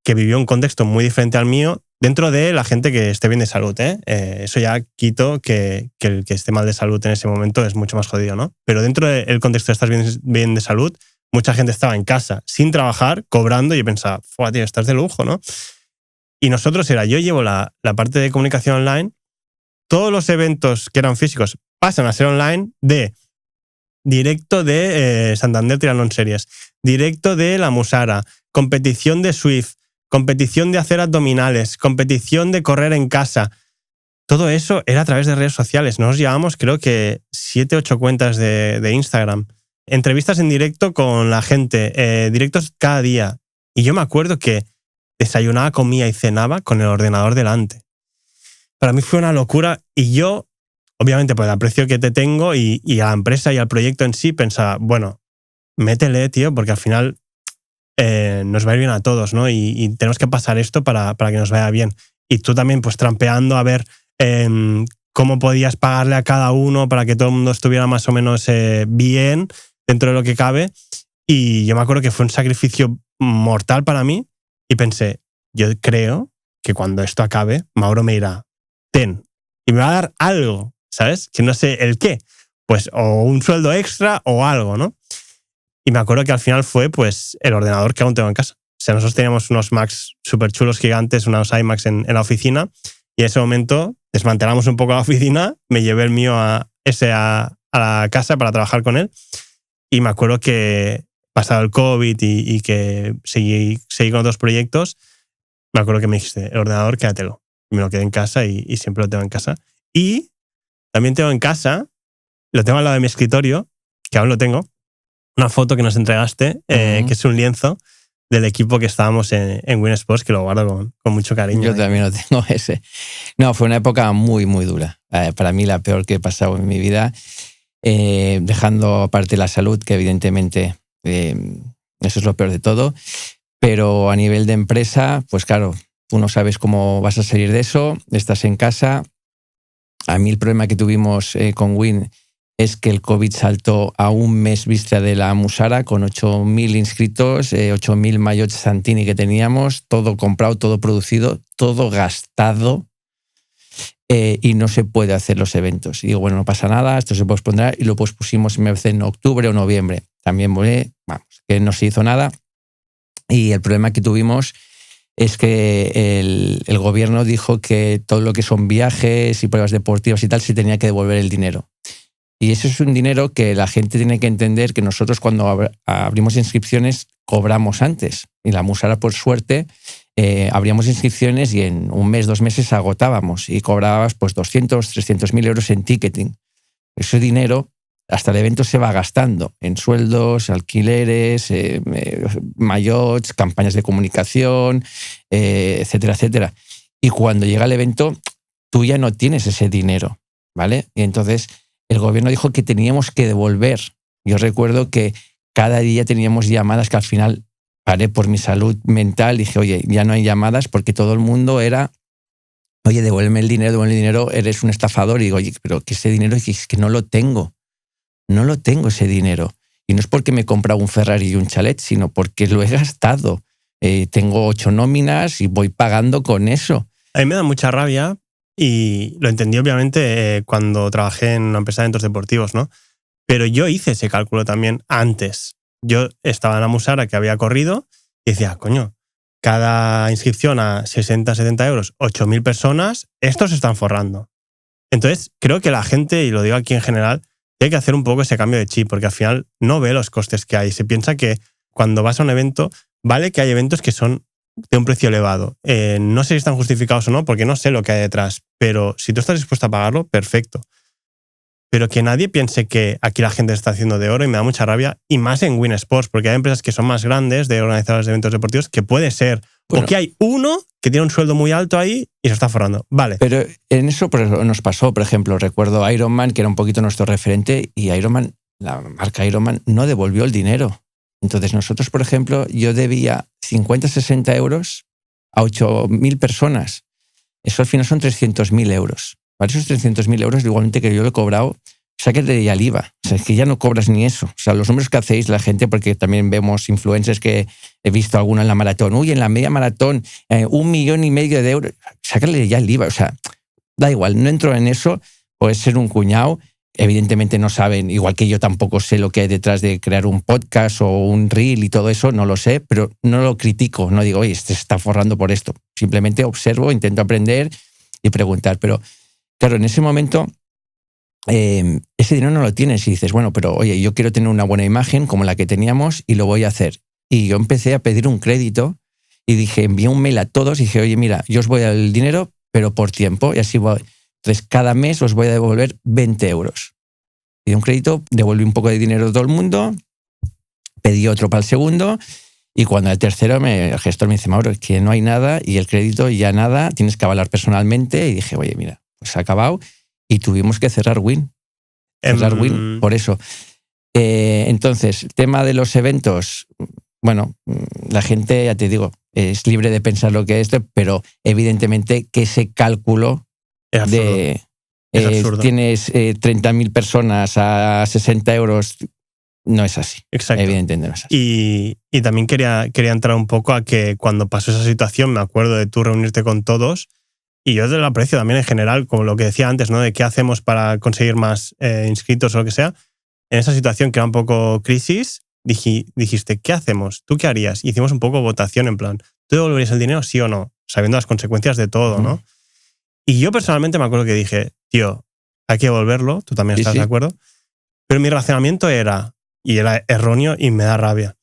que vivió un contexto muy diferente al mío, dentro de la gente que esté bien de salud, ¿eh? Eso ya quito que el que esté mal de salud en ese momento es mucho más jodido, ¿no? Pero dentro del contexto de estar bien de salud, mucha gente estaba en casa, sin trabajar, cobrando, y yo pensaba, ¡fua, tío, estás de lujo, ¿no? Y nosotros yo llevo la parte de comunicación online, todos los eventos que eran físicos pasan a ser online, de directo de Santander Triathlon Series, directo de la Musara, competición de Swift, competición de hacer abdominales, competición de correr en casa. Todo eso era a través de redes sociales. Nos llevamos, creo que 7, 8 cuentas de Instagram. Entrevistas en directo con la gente, directos cada día. Y yo me acuerdo que desayunaba, comía y cenaba con el ordenador delante. Para mí fue una locura y yo, obviamente por el aprecio que te tengo y a la empresa y al proyecto en sí, pensaba, bueno, métele, tío, porque al final nos va a ir bien a todos, ¿no? Y tenemos que pasar esto para que nos vaya bien. Y tú también, pues, trampeando a ver cómo podías pagarle a cada uno para que todo el mundo estuviera más o menos bien dentro de lo que cabe. Y yo me acuerdo que fue un sacrificio mortal para mí y pensé, yo creo que cuando esto acabe, Mauro me dirá, ten, y me va a dar algo, ¿sabes? Que no sé el qué. Pues o un sueldo extra o algo, ¿no? Y me acuerdo que al final fue pues el ordenador que aún tengo en casa. O sea, nosotros teníamos unos Macs súper chulos, gigantes, unos iMacs en la oficina, y en ese momento desmantelamos un poco la oficina, me llevé el mío a la casa para trabajar con él, y me acuerdo que pasado el COVID y que seguí con otros proyectos, me acuerdo que me dijiste, el ordenador quédatelo. Y me lo quedé en casa y siempre lo tengo en casa. Y también tengo en casa, lo tengo al lado de mi escritorio, que aún lo tengo, una foto que nos entregaste, que es un lienzo del equipo que estábamos en Win Sports, que lo guardo con mucho cariño. Yo también lo tengo ese. No, fue una época muy, muy dura. Para mí la peor que he pasado en mi vida, dejando aparte la salud, que evidentemente eso es lo peor de todo. Pero a nivel de empresa, pues claro, tú no sabes cómo vas a salir de eso, estás en casa. A mí el problema que tuvimos con Win es que el COVID saltó a un mes vista de la Musara con 8.000 inscritos, 8.000 maillots Santini que teníamos, todo comprado, todo producido, todo gastado, y no se puede hacer los eventos. Y digo, bueno, no pasa nada, esto se pospondrá, y lo pospusimos en octubre o noviembre. También, vamos, que no se hizo nada. Y el problema que tuvimos es que el gobierno dijo que todo lo que son viajes y pruebas deportivas y tal se tenía que devolver el dinero. Y eso es un dinero que la gente tiene que entender que nosotros cuando abrimos inscripciones cobramos antes. Y la Musara, por suerte, abríamos inscripciones y en un mes, 2 meses agotábamos y cobrabas pues 200, 300.000 euros en ticketing. Ese dinero hasta el evento se va gastando en sueldos, alquileres, maillots, campañas de comunicación, etcétera, etcétera. Y cuando llega el evento, tú ya no tienes ese dinero, ¿vale? Y entonces el gobierno dijo que teníamos que devolver. Yo recuerdo que cada día teníamos llamadas que al final paré por mi salud mental. Dije, oye, ya no hay llamadas porque todo el mundo era, oye, devuélveme el dinero, eres un estafador. Y digo, oye, pero que ese dinero es que no lo tengo. No lo tengo ese dinero. Y no es porque me he comprado un Ferrari y un chalet, sino porque lo he gastado. Tengo 8 nóminas y voy pagando con eso. A mí me da mucha rabia. Y lo entendí obviamente cuando trabajé en una empresa de eventos deportivos, ¿no? Pero yo hice ese cálculo también antes. Yo estaba en la Musara que había corrido y decía, coño, cada inscripción a 60, 70 euros, 8.000 personas, estos se están forrando. Entonces, creo que la gente, y lo digo aquí en general, tiene que hacer un poco ese cambio de chip, porque al final no ve los costes que hay. Se piensa que cuando vas a un evento, vale que hay eventos que son de un precio elevado. No sé si están justificados o no, porque no sé lo que hay detrás, pero si tú estás dispuesto a pagarlo, perfecto. Pero que nadie piense que aquí la gente está haciendo de oro, y me da mucha rabia, y más en Win Sports, porque hay empresas que son más grandes de organizadores de eventos deportivos que puede ser, bueno, porque hay uno que tiene un sueldo muy alto ahí y se está forrando. Vale. Pero en eso nos pasó, por ejemplo, recuerdo Ironman, que era un poquito nuestro referente, y Ironman, la marca Ironman, no devolvió el dinero. Entonces nosotros, por ejemplo, yo debía 50, 60 euros a 8.000 personas. Eso al final son 300.000 euros. Para esos 300.000 euros, igualmente que yo lo he cobrado, sáquenle ya el IVA. O sea, es que ya no cobras ni eso. O sea, los números que hacéis la gente, porque también vemos influencers que he visto alguno en la maratón. Uy, en la media maratón, 1,5 millones de euros. Sáquenle ya el IVA. O sea, da igual, no entro en eso. Puede ser un cuñado. Evidentemente no saben, igual que yo tampoco sé lo que hay detrás de crear un podcast o un reel y todo eso, no lo sé, pero no lo critico, no digo, oye, este se está forrando por esto. Simplemente observo, intento aprender y preguntar. Pero claro, en ese momento ese dinero no lo tienes y dices, bueno, pero oye, yo quiero tener una buena imagen como la que teníamos y lo voy a hacer. Y yo empecé a pedir un crédito y dije, envié un mail a todos y dije, oye, mira, yo os voy a dar el dinero, pero por tiempo, y así voy. Entonces, cada mes os voy a devolver 20 euros. Pedí un crédito, devolví un poco de dinero a todo el mundo, pedí otro para el segundo, y cuando el tercero, el gestor me dice, Mauro, es que no hay nada, y el crédito ya nada, tienes que avalar personalmente, y dije, oye, mira, pues ha acabado, y tuvimos que cerrar Win. Cerrar Win, por eso. Entonces, el tema de los eventos, bueno, la gente, ya te digo, es libre de pensar lo que es, pero evidentemente que ese cálculo de tienes 30.000 personas a 60 euros, no es así. Exacto. Evidentemente no es así. Y también quería entrar un poco a que cuando pasó esa situación, me acuerdo de tú reunirte con todos, y yo te lo aprecio también en general, como lo que decía antes, ¿no? De qué hacemos para conseguir más inscritos o lo que sea. En esa situación que era un poco crisis, dijiste, ¿qué hacemos? ¿Tú qué harías? Y hicimos un poco votación en plan, ¿tú devolverías el dinero, sí o no? Sabiendo las consecuencias de todo, ¿no? Y yo personalmente me acuerdo que dije, tío, hay que devolverlo, tú también estás de acuerdo. Pero mi razonamiento era, y era erróneo y me da rabia,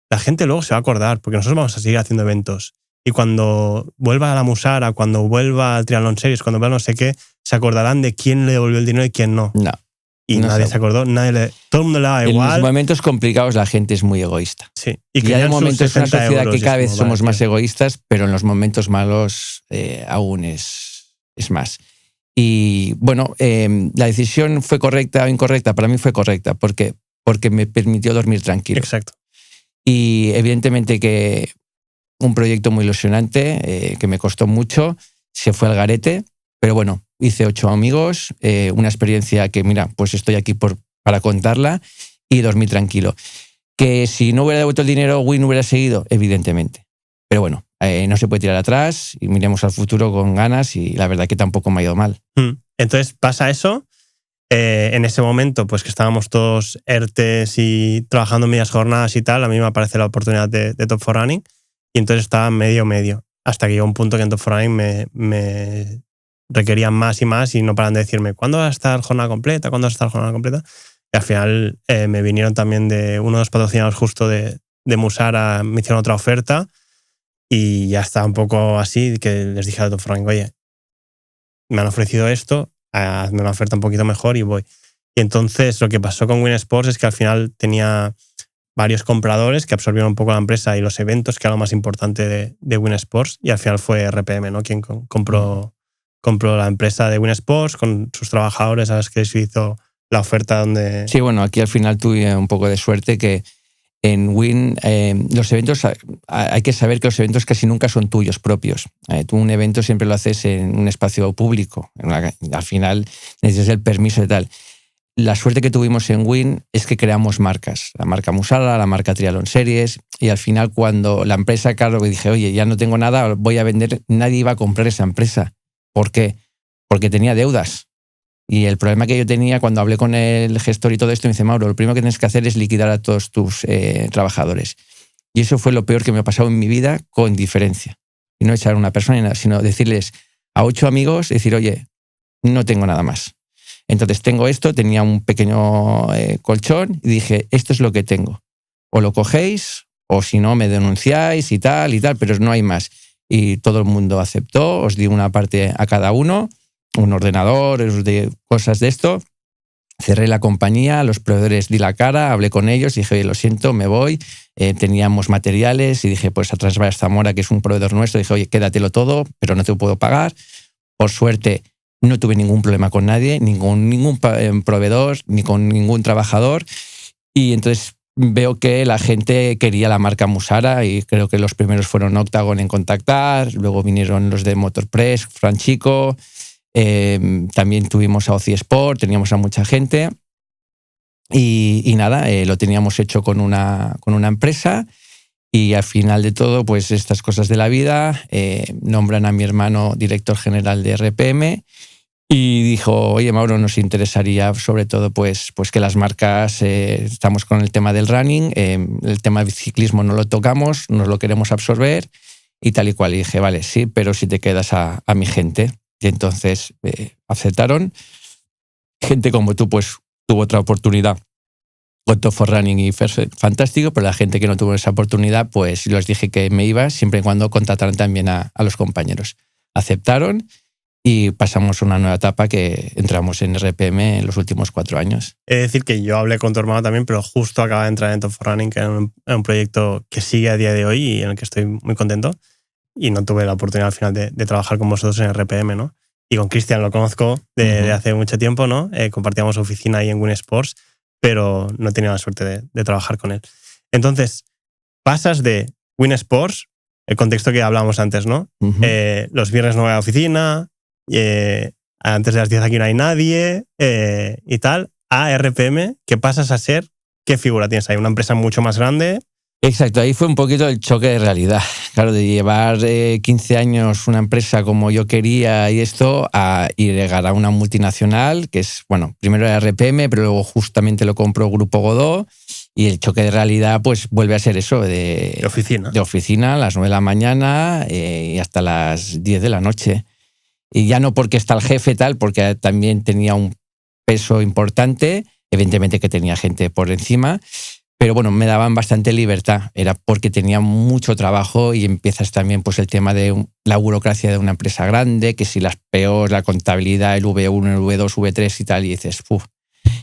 la gente luego se va a acordar, porque nosotros vamos a seguir haciendo eventos. Y cuando vuelva a la Musara, cuando vuelva al Triathlon Series, cuando vuelva no sé qué, se acordarán de quién le devolvió el dinero y quién no. No. y nadie se acordó, todo el mundo le daba igual. En los momentos complicados la gente es muy egoísta. Sí. Y ya de momento es una sociedad que cada vez somos más egoístas. egoístas, pero en los momentos malos aún es más. Y bueno, la decisión fue correcta o incorrecta. Para mí fue correcta porque me permitió dormir tranquilo. Exacto. Y evidentemente que un proyecto muy ilusionante, que me costó mucho, se fue al garete, pero bueno, hice 8 amigos, una experiencia que, mira, pues estoy aquí para contarla y dormí tranquilo. Que si no hubiera devuelto el dinero, Win hubiera seguido, evidentemente. Pero bueno, no se puede tirar atrás y miremos al futuro con ganas y la verdad que tampoco me ha ido mal. Entonces pasa eso. En ese momento, pues que estábamos todos ERTES y trabajando en medias jornadas y tal, a mí me aparece la oportunidad de Top 4 Running y entonces estaba medio. Hasta que llegó un punto que en Top 4 Running me requerían más y más y no paran de decirme ¿cuándo va a estar jornada completa? ¿Cuándo va a estar jornada completa? Y al final me vinieron también de uno de los patrocinados justo de Musara, me hicieron otra oferta y ya estaba un poco así que les dije a Top 4 Running, oye, me han ofrecido esto, hazme una oferta un poquito mejor y voy. Y entonces lo que pasó con Win Sports es que al final tenía varios compradores que absorbieron un poco la empresa y los eventos, que era lo más importante de Win Sports, y al final fue RPM, ¿no? Quien compró la empresa de Win Sports con sus trabajadores, a los que se hizo la oferta donde... Sí, bueno, aquí al final tuve un poco de suerte que en Win los eventos, hay que saber que los eventos casi nunca son tuyos propios. Tú un evento siempre lo haces en un espacio público. Al final necesitas el permiso y tal. La suerte que tuvimos en Win es que creamos marcas. La marca Musara, la marca Triathlon Series. Y al final cuando la empresa, claro, que dije, oye, ya no tengo nada, voy a vender, nadie iba a comprar esa empresa. ¿Por qué? Porque tenía deudas. Y el problema que yo tenía cuando hablé con el gestor y todo esto, me dice, Mauro, lo primero que tienes que hacer es liquidar a todos tus trabajadores. Y eso fue lo peor que me ha pasado en mi vida, con diferencia. Y no echar a una persona ni nada, sino decirles a 8 amigos, decir, oye, no tengo nada más. Entonces tengo esto, tenía un pequeño colchón y dije, esto es lo que tengo. O lo cogéis, o si no me denunciáis y tal, pero no hay más. Y todo el mundo aceptó, os di una parte a cada uno, un ordenador, de cosas de esto. Cerré la compañía, a los proveedores di la cara, hablé con ellos, dije, oye, lo siento, me voy. Teníamos materiales y dije, pues a Transvase Zamora, que es un proveedor nuestro, dije, oye, quédatelo todo, pero no te lo puedo pagar. Por suerte, no tuve ningún problema con nadie, ningún proveedor, ni con ningún trabajador. Y entonces veo que la gente quería la marca Musara y creo que los primeros fueron Octagon en contactar, luego vinieron los de Motorpress, Franchico. También tuvimos a Oci Sport, teníamos a mucha gente y nada, lo teníamos hecho con una empresa y al final de todo, pues estas cosas de la vida, nombran a mi hermano director general de RPM y dijo, oye Mauro, nos interesaría sobre todo pues que las marcas, estamos con el tema del running, el tema del ciclismo no lo tocamos, nos lo queremos absorber y tal y cual. Y dije, vale, sí, pero si te quedas a mi gente. Y entonces aceptaron. Gente como tú, pues, tuvo otra oportunidad con Top 4 Running y fantástico, pero la gente que no tuvo esa oportunidad, pues les dije que me iba siempre y cuando contrataran también a los compañeros. Aceptaron y pasamos a una nueva etapa que entramos en RPM en los últimos 4 años. Es decir, que yo hablé con tu hermano también, pero justo acaba de entrar en Top 4 Running, que es un proyecto que sigue a día de hoy y en el que estoy muy contento. Y no tuve la oportunidad al final de trabajar con vosotros en RPM, ¿no? Y con Cristian lo conozco de hace mucho tiempo, ¿no? Compartíamos oficina ahí en Win Sports, pero no he tenido la suerte de trabajar con él. Entonces, pasas de Win Sports, el contexto que hablábamos antes, ¿no? Los viernes no voy a la oficina, antes de las 10 aquí no hay nadie y tal, a RPM, que pasas a ser, ¿qué figura tienes ahí? Una empresa mucho más grande. Exacto, ahí fue un poquito el choque de realidad. Claro, de llevar 15 años una empresa como yo quería y esto, y llegar a una multinacional, que es, bueno, primero era RPM, pero luego justamente lo compró Grupo Godó, y el choque de realidad pues vuelve a ser eso, de oficina. De oficina, a las 9 de la mañana y hasta las 10 de la noche. Y ya no porque está el jefe tal, porque también tenía un peso importante, evidentemente que tenía gente por encima, pero bueno, me daban bastante libertad. Era porque tenía mucho trabajo y empiezas también pues el tema de la burocracia de una empresa grande, que si las POs, la contabilidad, el V1, el V2, V3 y tal, y dices, uff.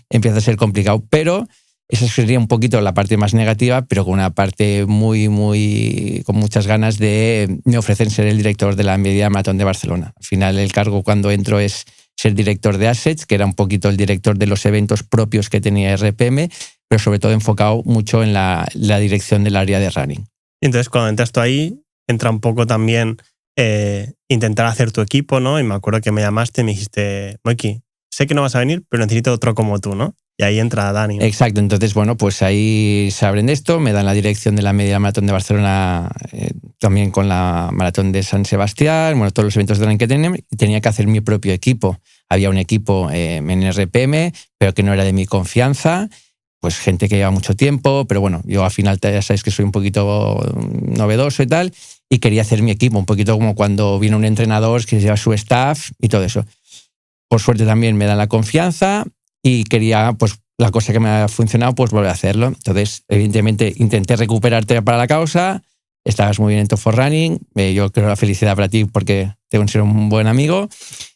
empieza a ser complicado. Pero esa sería un poquito la parte más negativa, pero con una parte con muchas ganas de me ofrecen ser el director de la Media Maratón de Barcelona. Al final el cargo cuando entro es ser director de Assets, que era un poquito el director de los eventos propios que tenía RPM, pero sobre todo enfocado mucho en la dirección del área de running. Y entonces cuando entras tú ahí, entra un poco también intentar hacer tu equipo, ¿no? Y me acuerdo que me llamaste y me dijiste, Moiki, sé que no vas a venir, pero necesito otro como tú, ¿no? Y ahí entra Dani, ¿no? Exacto, entonces bueno, pues ahí se abren esto, me dan la dirección de la Media Maratón de Barcelona, también con la Maratón de San Sebastián, bueno, todos los eventos de running que tenía, y tenía que hacer mi propio equipo. Había un equipo en RPM, pero que no era de mi confianza, pues gente que lleva mucho tiempo, pero bueno, yo al final ya sabes que soy un poquito novedoso y tal, y quería hacer mi equipo, un poquito como cuando viene un entrenador que lleva su staff y todo eso. Por suerte también me dan la confianza y quería, pues la cosa que me ha funcionado, pues volver a hacerlo. Entonces, evidentemente, intenté recuperarte para la causa, estabas muy bien en Top for Running, yo creo la felicidad para ti porque te considero un buen amigo,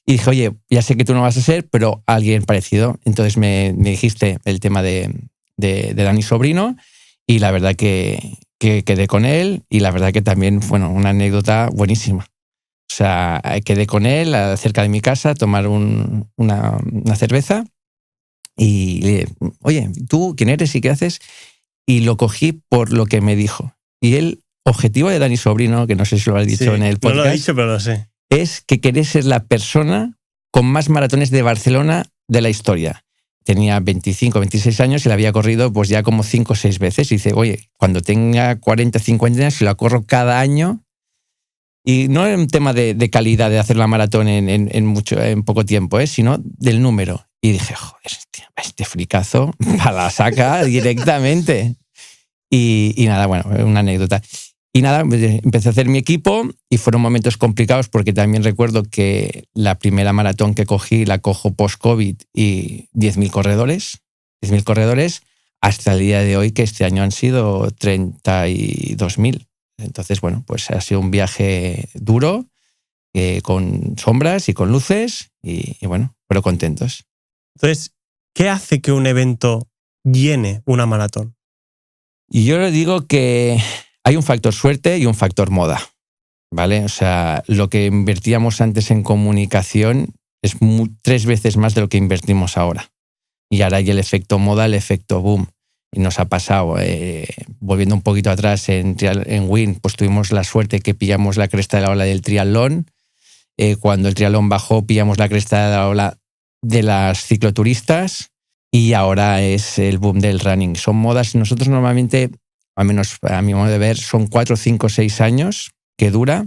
y dije, oye, ya sé que tú no vas a ser, pero alguien parecido. Entonces me dijiste el tema de Dani Sobrino, y la verdad que quedé con él, y la verdad que también, bueno, una anécdota buenísima. O sea, quedé con él cerca de mi casa a tomar una cerveza y le dije, oye, ¿tú quién eres y qué haces? Y lo cogí por lo que me dijo. Y el objetivo de Dani Sobrino, que no sé si lo has dicho en el podcast, no lo he dicho, pero lo sé, es que querés ser la persona con más maratones de Barcelona de la historia. Tenía 25, 26 años y la había corrido pues ya como 5 o 6 veces. Y dice, oye, cuando tenga 40, 50 años, si la corro cada año. Y no es un tema de calidad de hacer la maratón en poco tiempo, sino del número. Y dije, joder, este fricazo para la saca directamente. Y nada, bueno, una anécdota. Y nada, empecé a hacer mi equipo y fueron momentos complicados porque también recuerdo que la primera maratón que cogí la cojo post-COVID y 10.000 corredores. 10.000 corredores hasta el día de hoy, que este año han sido 32.000. Entonces, bueno, pues ha sido un viaje duro, con sombras y con luces, y bueno, pero contentos. Entonces, ¿qué hace que un evento llene una maratón? Y yo le digo que hay un factor suerte y un factor moda, ¿vale? O sea, lo que invertíamos antes en comunicación es 3 veces más de lo que invertimos ahora. Y ahora hay el efecto moda, el efecto boom. Y nos ha pasado, volviendo un poquito atrás en Win, pues tuvimos la suerte que pillamos la cresta de la ola del triatlón. Cuando el triatlón bajó, pillamos la cresta de la ola de las cicloturistas, y ahora es el boom del running. Son modas. Nosotros normalmente, al menos a mi modo de ver, son 4, 5, 6 años que dura,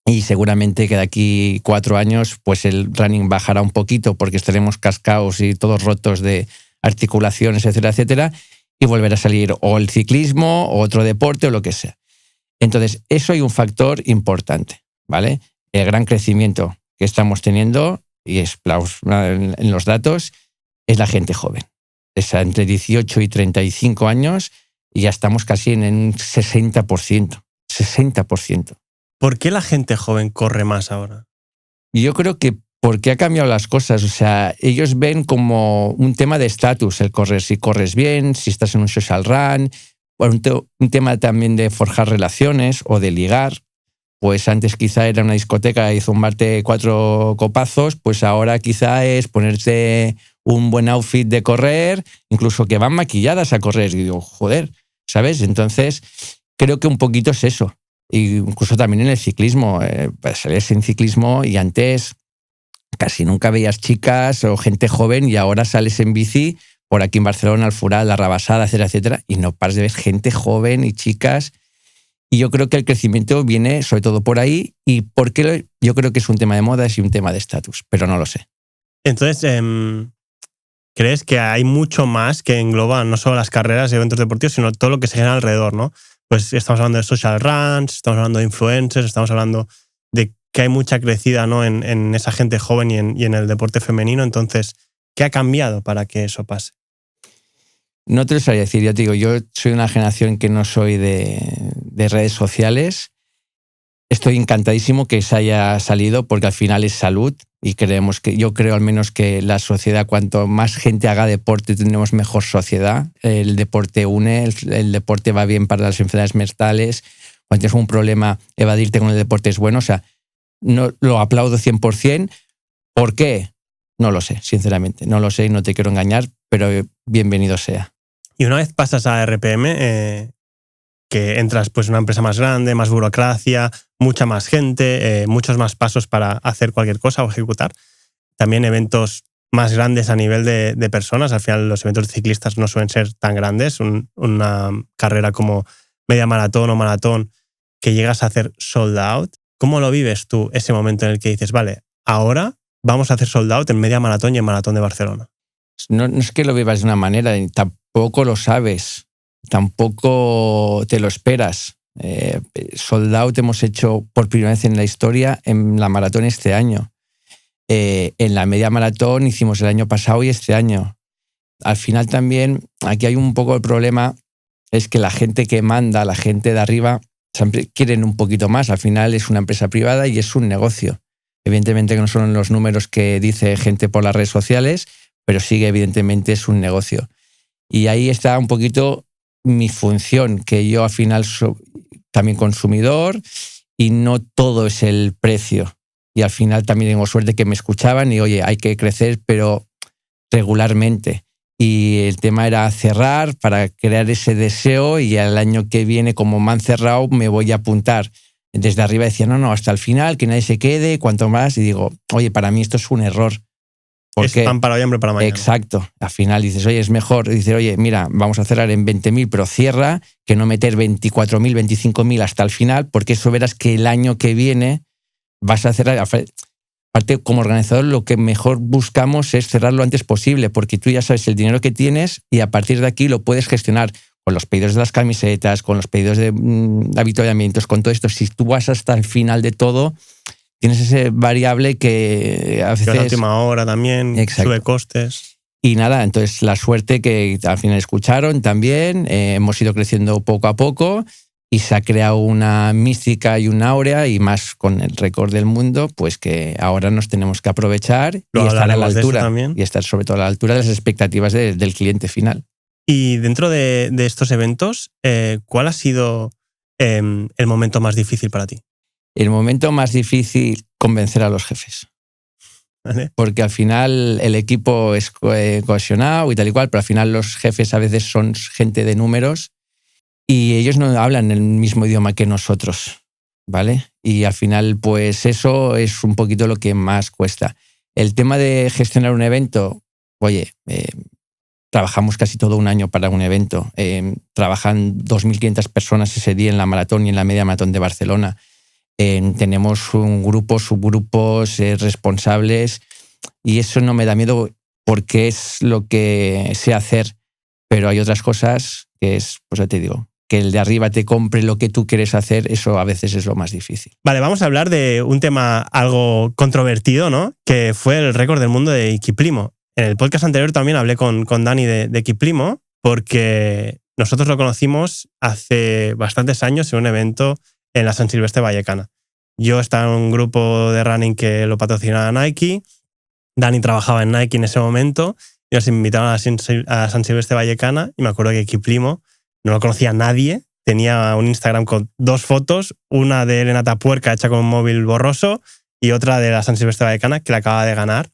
y seguramente que de aquí 4 años pues el running bajará un poquito porque estaremos cascados y todos rotos de articulaciones, etcétera, etcétera, y volver a salir o el ciclismo o otro deporte o lo que sea. Entonces, eso hay un factor importante, ¿vale? El gran crecimiento que estamos teniendo, y es en los datos, es la gente joven. Es entre 18 y 35 años y ya estamos casi en un 60%. 60%. ¿Por qué la gente joven corre más ahora? Y yo creo que porque ha cambiado las cosas. O sea, ellos ven como un tema de estatus el correr. Si corres bien, si estás en un social run, un tema también de forjar relaciones o de ligar. Pues antes quizá era una discoteca y zumbarte 4 copazos, pues ahora quizá es ponerte un buen outfit de correr, incluso que van maquilladas a correr. Y digo, joder, ¿sabes? Entonces, creo que un poquito es eso. Y incluso también en el ciclismo. Pues sales en ciclismo y antes casi nunca veías chicas o gente joven, y ahora sales en bici por aquí en Barcelona, al Fural, la Rabasada, etcétera, etcétera, y no paras de ver gente joven y chicas. Y yo creo que el crecimiento viene sobre todo por ahí, y porque yo creo que es un tema de modas y un tema de estatus, pero no lo sé. Entonces, ¿crees que hay mucho más que engloba no solo las carreras y eventos deportivos, sino todo lo que se genera alrededor, ¿no? Pues estamos hablando de social runs, estamos hablando de influencers, estamos hablando de que hay mucha crecida, ¿no? en esa gente joven y en el deporte femenino. Entonces, ¿qué ha cambiado para que eso pase? No te lo sabría decir. Yo te digo, yo soy una generación que no soy de redes sociales. Estoy encantadísimo que se haya salido porque al final es salud Y yo creo al menos que la sociedad, cuanto más gente haga deporte, tendremos mejor sociedad. El deporte une, el deporte va bien para las enfermedades mentales. Cuando tienes un problema, evadirte con el deporte es bueno. O sea, no, lo aplaudo 100%. ¿Por qué? No lo sé, sinceramente. No lo sé y no te quiero engañar, pero bienvenido sea. Y una vez pasas a RPM, que entras pues en una empresa más grande, más burocracia, mucha más gente, muchos más pasos para hacer cualquier cosa o ejecutar. También eventos más grandes a nivel de personas. Al final los eventos de ciclistas no suelen ser tan grandes. Una carrera como media maratón o maratón que llegas a hacer sold out. ¿Cómo lo vives tú ese momento en el que dices, vale, ahora vamos a hacer sold out en media maratón y en maratón de Barcelona? No es que lo vivas de una manera, tampoco lo sabes. Tampoco te lo esperas. Sold out hemos hecho por primera vez en la historia en la maratón este año. En la media maratón hicimos el año pasado y este año. Al final también, aquí hay un poco el problema, es que la gente que manda, la gente de arriba, siempre quieren un poquito más. Al final es una empresa privada y es un negocio. Evidentemente que no son los números que dice gente por las redes sociales, pero sí que evidentemente es un negocio. Y ahí está un poquito mi función, que yo al final soy también consumidor y no todo es el precio. Y al final también tengo suerte que me escuchaban y oye, hay que crecer, pero regularmente. Y el tema era cerrar para crear ese deseo y el año que viene, como me han cerrado, me voy a apuntar. Desde arriba decía, no, hasta el final, que nadie se quede, cuanto más. Y digo, oye, para mí esto es un error. Es pan para hoy, hambre para mañana. Exacto. Al final dices, oye, es mejor. Dices, oye, mira, vamos a cerrar en 20.000, pero cierra, que no meter 24.000, 25.000 hasta el final, porque eso verás que el año que viene vas a cerrar. Aparte, como organizador, lo que mejor buscamos es cerrar lo antes posible, porque tú ya sabes el dinero que tienes y a partir de aquí lo puedes gestionar con los pedidos de las camisetas, con los pedidos de avituallamientos, con todo esto. Si tú vas hasta el final de todo, tienes ese variable que a veces... a la última hora también, exacto, sube costes. Y nada, entonces la suerte que al final escucharon también, hemos ido creciendo poco a poco y se ha creado una mística y una áurea, y más con el récord del mundo, pues que ahora nos tenemos que aprovechar y estar a la altura. Y estar sobre todo a la altura de las expectativas del cliente final. Y dentro de estos eventos, ¿cuál ha sido el momento más difícil para ti? El momento más difícil, convencer a los jefes. ¿Vale? Porque al final el equipo es cohesionado y tal y cual, pero al final los jefes a veces son gente de números y ellos no hablan el mismo idioma que nosotros, ¿vale? Y al final, pues eso es un poquito lo que más cuesta. El tema de gestionar un evento, oye, trabajamos casi todo un año para un evento. Trabajan 2.500 personas ese día en la maratón y en la media maratón de Barcelona. Tenemos un grupo, subgrupos, responsables, y eso no me da miedo porque es lo que sé hacer, pero hay otras cosas que es, pues ya te digo, que el de arriba te compre lo que tú quieres hacer, eso a veces es lo más difícil. Vale, vamos a hablar de un tema algo controvertido, ¿no? Que fue el récord del mundo de Kiplimo. En el podcast anterior también hablé con Dani de Kiplimo, porque nosotros lo conocimos hace bastantes años en un evento en la San Silvestre Vallecana. Yo estaba en un grupo de running que lo patrocinaba Nike. Dani trabajaba en Nike en ese momento y nos invitaron a la San Silvestre Vallecana, y me acuerdo que Kiplimo no lo conocía nadie. Tenía un Instagram con 2 fotos, una de Elena Tapuerca hecha con un móvil borroso y otra de la San Silvestre Vallecana, que la acaba de ganar.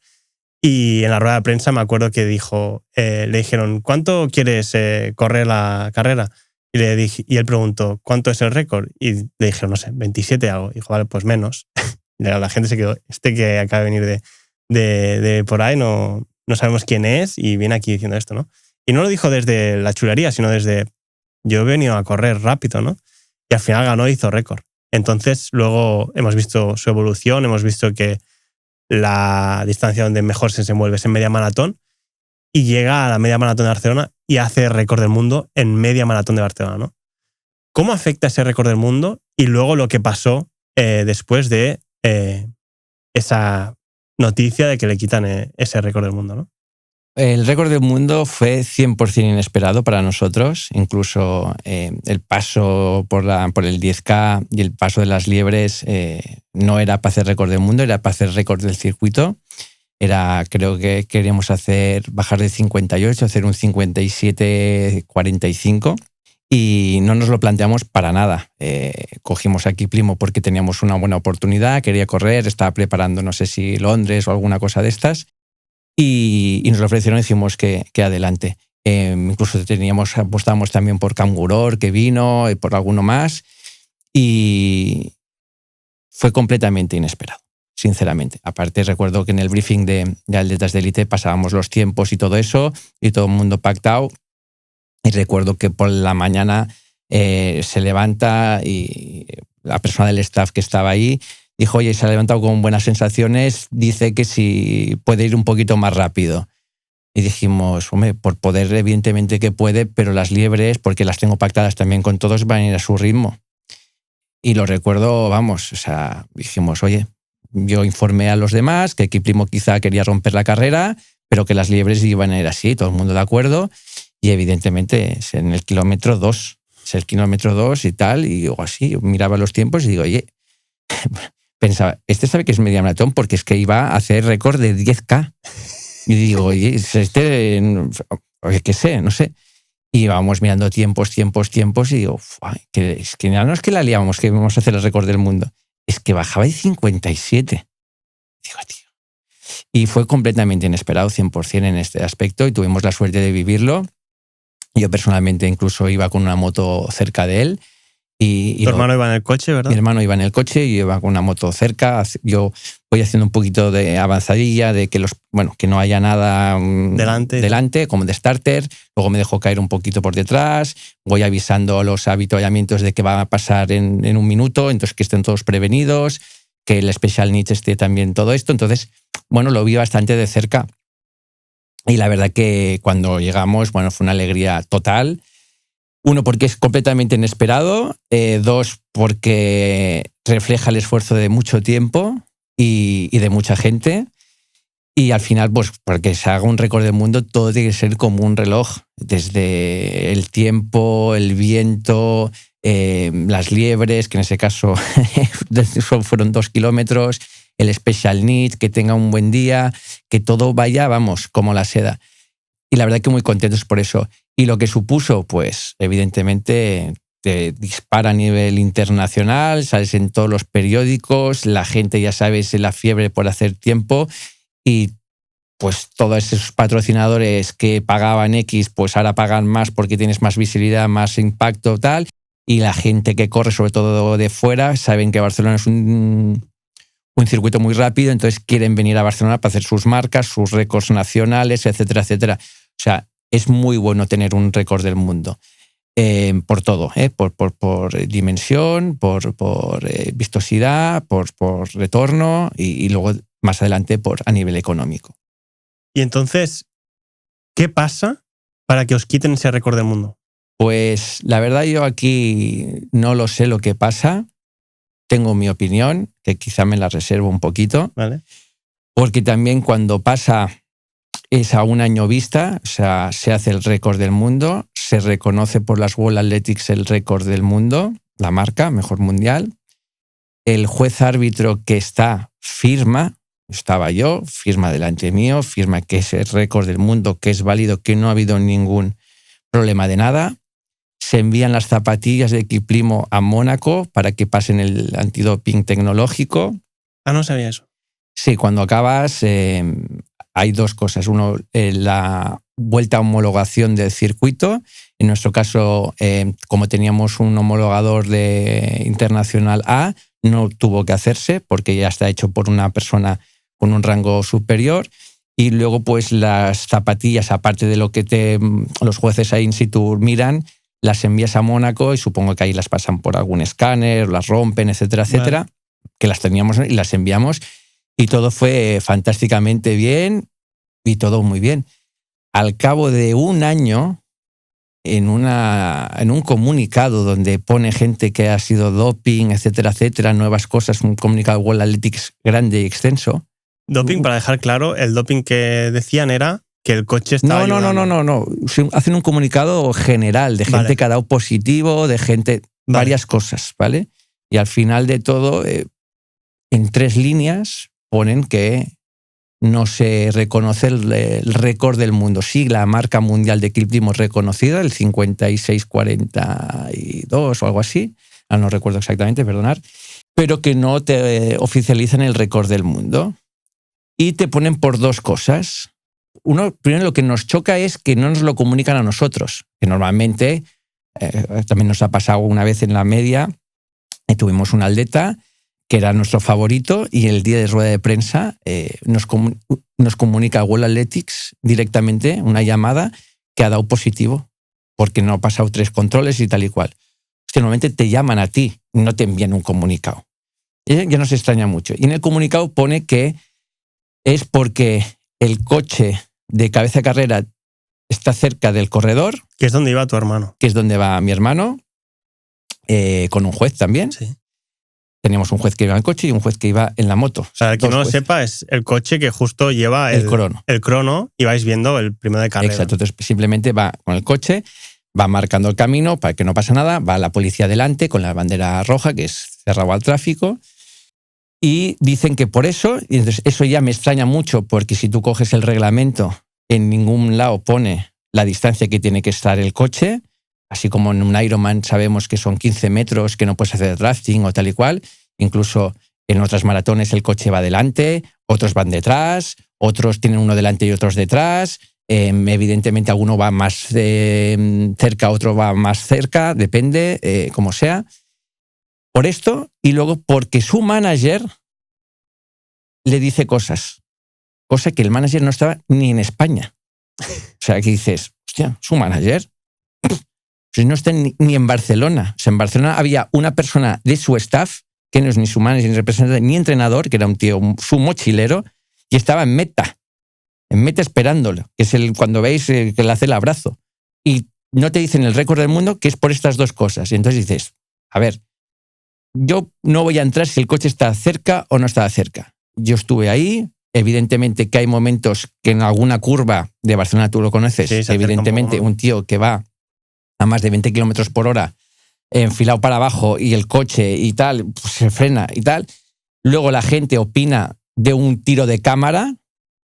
Y en la rueda de prensa me acuerdo que le dijeron, ¿cuánto quieres correr la carrera? Y él preguntó, ¿cuánto es el récord? Y le dijeron, no sé, 27 algo. Y dijo, vale, pues menos. Y la gente se quedó, que acaba de venir de por ahí, no sabemos quién es y viene aquí diciendo esto, ¿no? Y no lo dijo desde la chulería, sino desde, yo he venido a correr rápido, ¿no? Y al final ganó y hizo récord. Entonces luego hemos visto su evolución, hemos visto que la distancia donde mejor se desenvuelve es en media maratón, y llega a la media maratón de Barcelona y hace récord del mundo en media maratón de Barcelona, ¿no? ¿Cómo afecta ese récord del mundo y luego lo que pasó después de esa noticia de que le quitan ese récord del mundo, ¿no? El récord del mundo fue 100% inesperado para nosotros. Incluso el paso por el 10K y el paso de las liebres no era para hacer récord del mundo, era para hacer récord del circuito. Creo que queríamos bajar de 58, hacer un 57-45 y no nos lo planteamos para nada. Cogimos a Kiplimo porque teníamos una buena oportunidad, quería correr, estaba preparando no sé si Londres o alguna cosa de estas y nos lo ofrecieron y decimos que adelante. Incluso apostábamos también por Camguror, que vino, y por alguno más y fue completamente inesperado. Sinceramente. Aparte, recuerdo que en el briefing de atletas de élite pasábamos los tiempos y todo eso, y todo el mundo pactado. Y recuerdo que por la mañana se levanta y la persona del staff que estaba ahí dijo, oye, se ha levantado con buenas sensaciones, dice que si puede ir un poquito más rápido. Y dijimos, hombre, por poder evidentemente que puede, pero las liebres, porque las tengo pactadas también con todos, van a ir a su ritmo. Y lo recuerdo, dijimos, oye, yo informé a los demás que Kiplimo quizá quería romper la carrera, pero que las liebres iban a ir así, todo el mundo de acuerdo. Y evidentemente es en el kilómetro 2. Es el kilómetro 2 y tal. Y yo así miraba los tiempos y digo, oye, pensaba, sabe que es media maratón porque es que iba a hacer récord de 10K. Y digo, oye, qué sé, no sé. Y vamos mirando tiempos y digo, es que no es que la liábamos, que íbamos a hacer el récord del mundo. Es que bajaba de 57. Digo, tío. Y fue completamente inesperado, 100% en este aspecto, y tuvimos la suerte de vivirlo. Yo personalmente incluso iba con una moto cerca de él. Tu hermano iba en el coche, ¿verdad? Mi hermano iba en el coche y yo iba con una moto cerca. Yo voy haciendo un poquito de avanzadilla, de que que no haya nada delante, como de starter. Luego me dejo caer un poquito por detrás. Voy avisando a los avituallamientos de que va a pasar en un minuto, entonces que estén todos prevenidos, que el Special Needs esté también todo esto. Entonces, lo vi bastante de cerca. Y la verdad que cuando llegamos, fue una alegría total. 1, porque es completamente inesperado. 2, porque refleja el esfuerzo de mucho tiempo y de mucha gente. Y al final, pues, porque se haga un récord del mundo, todo tiene que ser como un reloj. Desde el tiempo, el viento, las liebres, que en ese caso fueron 2 kilómetros, el Special Need, que tenga un buen día, que todo vaya, como la seda. Y la verdad que muy contentos por eso. Y lo que supuso, pues, evidentemente, te dispara a nivel internacional, sales en todos los periódicos, la gente, ya sabes, la fiebre por hacer tiempo y pues todos esos patrocinadores que pagaban X, pues ahora pagan más porque tienes más visibilidad, más impacto, tal. Y la gente que corre, sobre todo de fuera, saben que Barcelona es un circuito muy rápido, entonces quieren venir a Barcelona para hacer sus marcas, sus récords nacionales, etcétera, etcétera. O sea, es muy bueno tener un récord del mundo. Por todo, por dimensión, por vistosidad, por retorno y luego más adelante a nivel económico. Y entonces, ¿qué pasa para que os quiten ese récord del mundo? Pues la verdad yo aquí no lo sé lo que pasa. Tengo mi opinión, que quizá me la reservo un poquito. Vale. Porque también cuando pasa es a un año vista, o sea, se hace el récord del mundo, se reconoce por las World Athletics el récord del mundo, la marca, mejor mundial. El juez árbitro que estaba yo, firma delante mío, firma que es el récord del mundo, que es válido, que no ha habido ningún problema de nada. Se envían las zapatillas de Kiplimo a Mónaco para que pasen el antidoping tecnológico. Ah, no sabía eso. Sí, cuando acabas hay 2 cosas. Uno, la vuelta a homologación del circuito. En nuestro caso, como teníamos un homologador de internacional A, no tuvo que hacerse porque ya está hecho por una persona con un rango superior. Y luego, pues las zapatillas, aparte de lo que los jueces ahí in situ miran, las envías a Mónaco y supongo que ahí las pasan por algún escáner, las rompen, etcétera, etcétera, vale. Que las teníamos y las enviamos y todo fue fantásticamente bien y todo muy bien. Al cabo de un año, en un comunicado donde pone gente que ha sido doping, etcétera, etcétera, nuevas cosas, un comunicado World Athletics grande y extenso. Doping, para dejar claro, el doping que decían era que el coche estaba ayudando. No. Hacen un comunicado general de gente que ha dado positivo, de gente, varias cosas, ¿vale? Y al final de todo, en 3 líneas ponen que no se reconoce el récord del mundo. Sí, la marca mundial de equilibrismo es reconocida, el 56-42 o algo así, no recuerdo exactamente, perdonar, pero que no te oficializan el récord del mundo. Y te ponen por 2 cosas. Primero, lo que nos choca es que no nos lo comunican a nosotros, que normalmente, también nos ha pasado una vez en la media, tuvimos un atleta que era nuestro favorito, y el día de rueda de prensa nos comunica World Athletics directamente, una llamada, que ha dado positivo, porque no ha pasado 3 controles y tal y cual. Normalmente te llaman a ti, no te envían un comunicado. Ya nos extraña mucho. Y en el comunicado pone que es porque el coche de cabeza de carrera está cerca del corredor. Que es donde iba tu hermano. Que es donde va mi hermano, con un juez también. Sí. Teníamos un juez que iba en el coche y un juez que iba en la moto. Para quien no lo sepa, es el coche que justo lleva el crono y vais viendo el primero de carrera. Exacto, entonces simplemente va con el coche, va marcando el camino para que no pase nada, va la policía delante con la bandera roja, que es cerrado al tráfico, y dicen que por eso, y entonces eso ya me extraña mucho, porque si tú coges el reglamento, en ningún lado pone la distancia que tiene que estar el coche, así como en un Ironman sabemos que son 15 metros, que no puedes hacer drafting o tal y cual. Incluso en otras maratones el coche va delante, otros van detrás, otros tienen uno delante y otros detrás. Evidentemente alguno va más cerca, otro va más cerca, depende, como sea. Por esto, y luego porque su manager le dice cosa que el manager no estaba ni en España. O sea, que dices, hostia, su manager no está ni en Barcelona. O sea, en Barcelona había una persona de su staff, que no es ni su manager, ni representante, ni entrenador, que era un tío, su mochilero, y estaba en meta esperándolo, que es cuando veis que le hace el abrazo. Y no te dicen el récord del mundo, que es por estas 2 cosas. Y entonces dices, a ver, yo no voy a entrar si el coche está cerca o no está cerca. Yo estuve ahí, evidentemente que hay momentos que en alguna curva de Barcelona, tú lo conoces, sí, evidentemente un tío que va a más de 20 kilómetros por hora, enfilado para abajo, y el coche y tal, pues se frena y tal. Luego la gente opina de un tiro de cámara.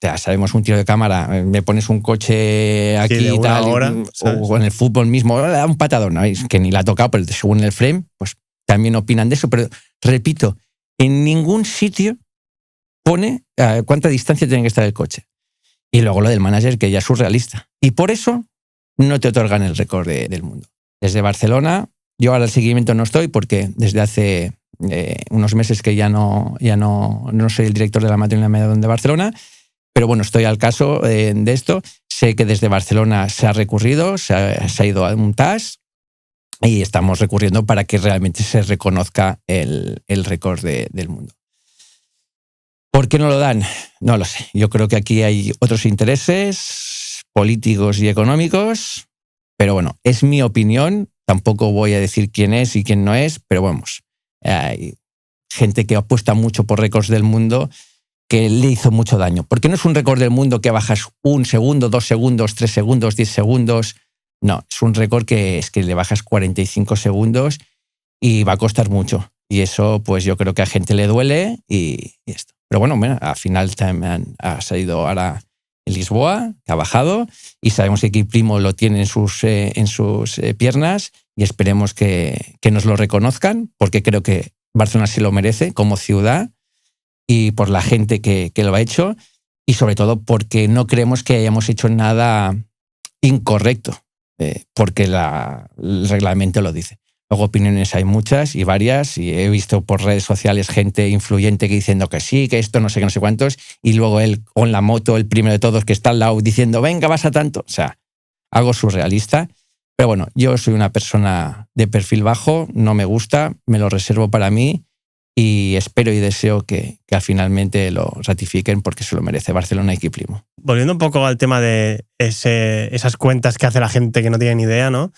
Ya sabemos, un tiro de cámara, me pones un coche aquí y tal, o en el fútbol mismo, da un patadón, ¿no? Que ni la ha tocado, pero según el frame, pues también opinan de eso. Pero repito, en ningún sitio pone cuánta distancia tiene que estar el coche. Y luego lo del manager, que ya es surrealista. Y por eso no te otorgan el récord del mundo. Desde Barcelona, yo ahora al seguimiento no estoy, porque desde hace unos meses que ya no soy el director de la maratón y la maratón de Barcelona, pero bueno, estoy al caso de esto. Sé que desde Barcelona se ha recurrido, se ha ido a un TAS, y estamos recurriendo para que realmente se reconozca el récord del mundo. ¿Por qué no lo dan? No lo sé. Yo creo que aquí hay otros intereses políticos y económicos, pero bueno, es mi opinión. Tampoco voy a decir quién es y quién no es, pero vamos, hay gente que apuesta mucho por récords del mundo que le hizo mucho daño. Porque no es un récord del mundo que bajas 1 segundo, 2 segundos, 3 segundos, 10 segundos. No, es un récord que es que le bajas 45 segundos y va a costar mucho. Y eso, pues yo creo que a gente le duele y esto. Pero bueno, mira, al final también ha salido ahora en Lisboa, que ha bajado, y sabemos que Kiplimo lo tiene en sus piernas, y esperemos que nos lo reconozcan, porque creo que Barcelona se lo merece como ciudad y por la gente que lo ha hecho, y sobre todo porque no creemos que hayamos hecho nada incorrecto, porque el reglamento lo dice. Luego opiniones hay muchas y varias, y he visto por redes sociales gente influyente que diciendo que sí, que esto no sé qué, no sé cuántos, y luego él con la moto, el primero de todos que está al lado, diciendo venga, vas a tanto. O sea, algo surrealista. Pero bueno, yo soy una persona de perfil bajo, no me gusta, me lo reservo para mí, y espero y deseo que finalmente lo ratifiquen, porque se lo merece Barcelona y Kiplimo. Volviendo un poco al tema de esas cuentas que hace la gente que no tiene ni idea, ¿no?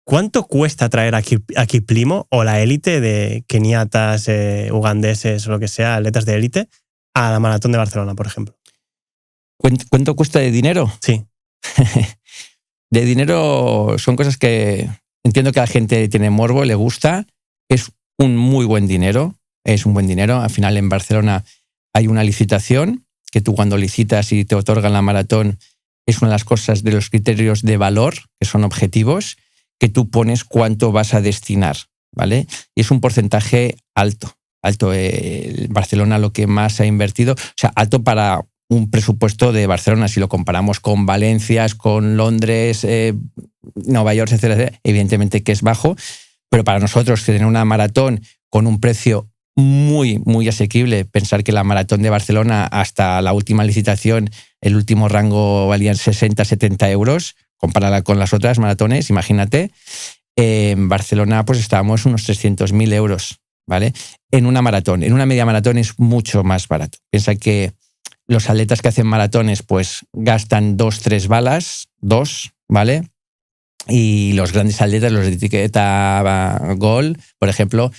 ¿Cuánto cuesta traer a Kiplimo o la élite de keniatas, ugandeses o lo que sea, atletas de élite, a la maratón de Barcelona, por ejemplo? ¿Cuánto cuesta de dinero? Sí. De dinero son cosas que entiendo que a la gente tiene morbo, le gusta. Es un muy buen dinero. Es un buen dinero. Al final en Barcelona hay una licitación que tú cuando licitas y te otorgan la maratón es una de las cosas de los criterios de valor, que son objetivos, que tú pones cuánto vas a destinar, ¿vale? Y es un porcentaje alto. Barcelona lo que más ha invertido, o sea, alto para un presupuesto de Barcelona, si lo comparamos con Valencia, con Londres, Nueva York, etcétera, evidentemente que es bajo, pero para nosotros tener una maratón con un precio muy, muy asequible, pensar que la maratón de Barcelona hasta la última licitación, el último rango valían 60, 70 euros, comparada con las otras maratones, imagínate, en Barcelona pues estábamos unos 300.000 euros, ¿vale? En una maratón. En una media maratón es mucho más barato. Piensa que los atletas que hacen maratones pues gastan 2-3 balas, ¿vale? Y los grandes atletas, los de etiqueta Gold, por ejemplo,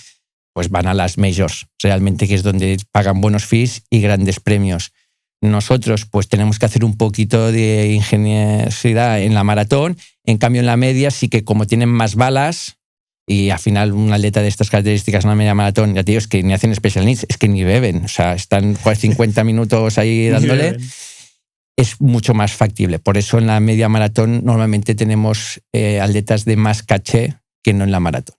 pues van a las majors, realmente, que es donde pagan buenos fees y grandes premios. Nosotros pues tenemos que hacer un poquito de ingeniosidad en la maratón, en cambio en la media sí que como tienen más balas y al final un atleta de estas características en una media maratón, ya te digo, es que ni hacen special needs, es que ni beben, o sea, están 50 minutos ahí dándole, es mucho más factible. Por eso en la media maratón normalmente tenemos atletas de más caché que no en la maratón.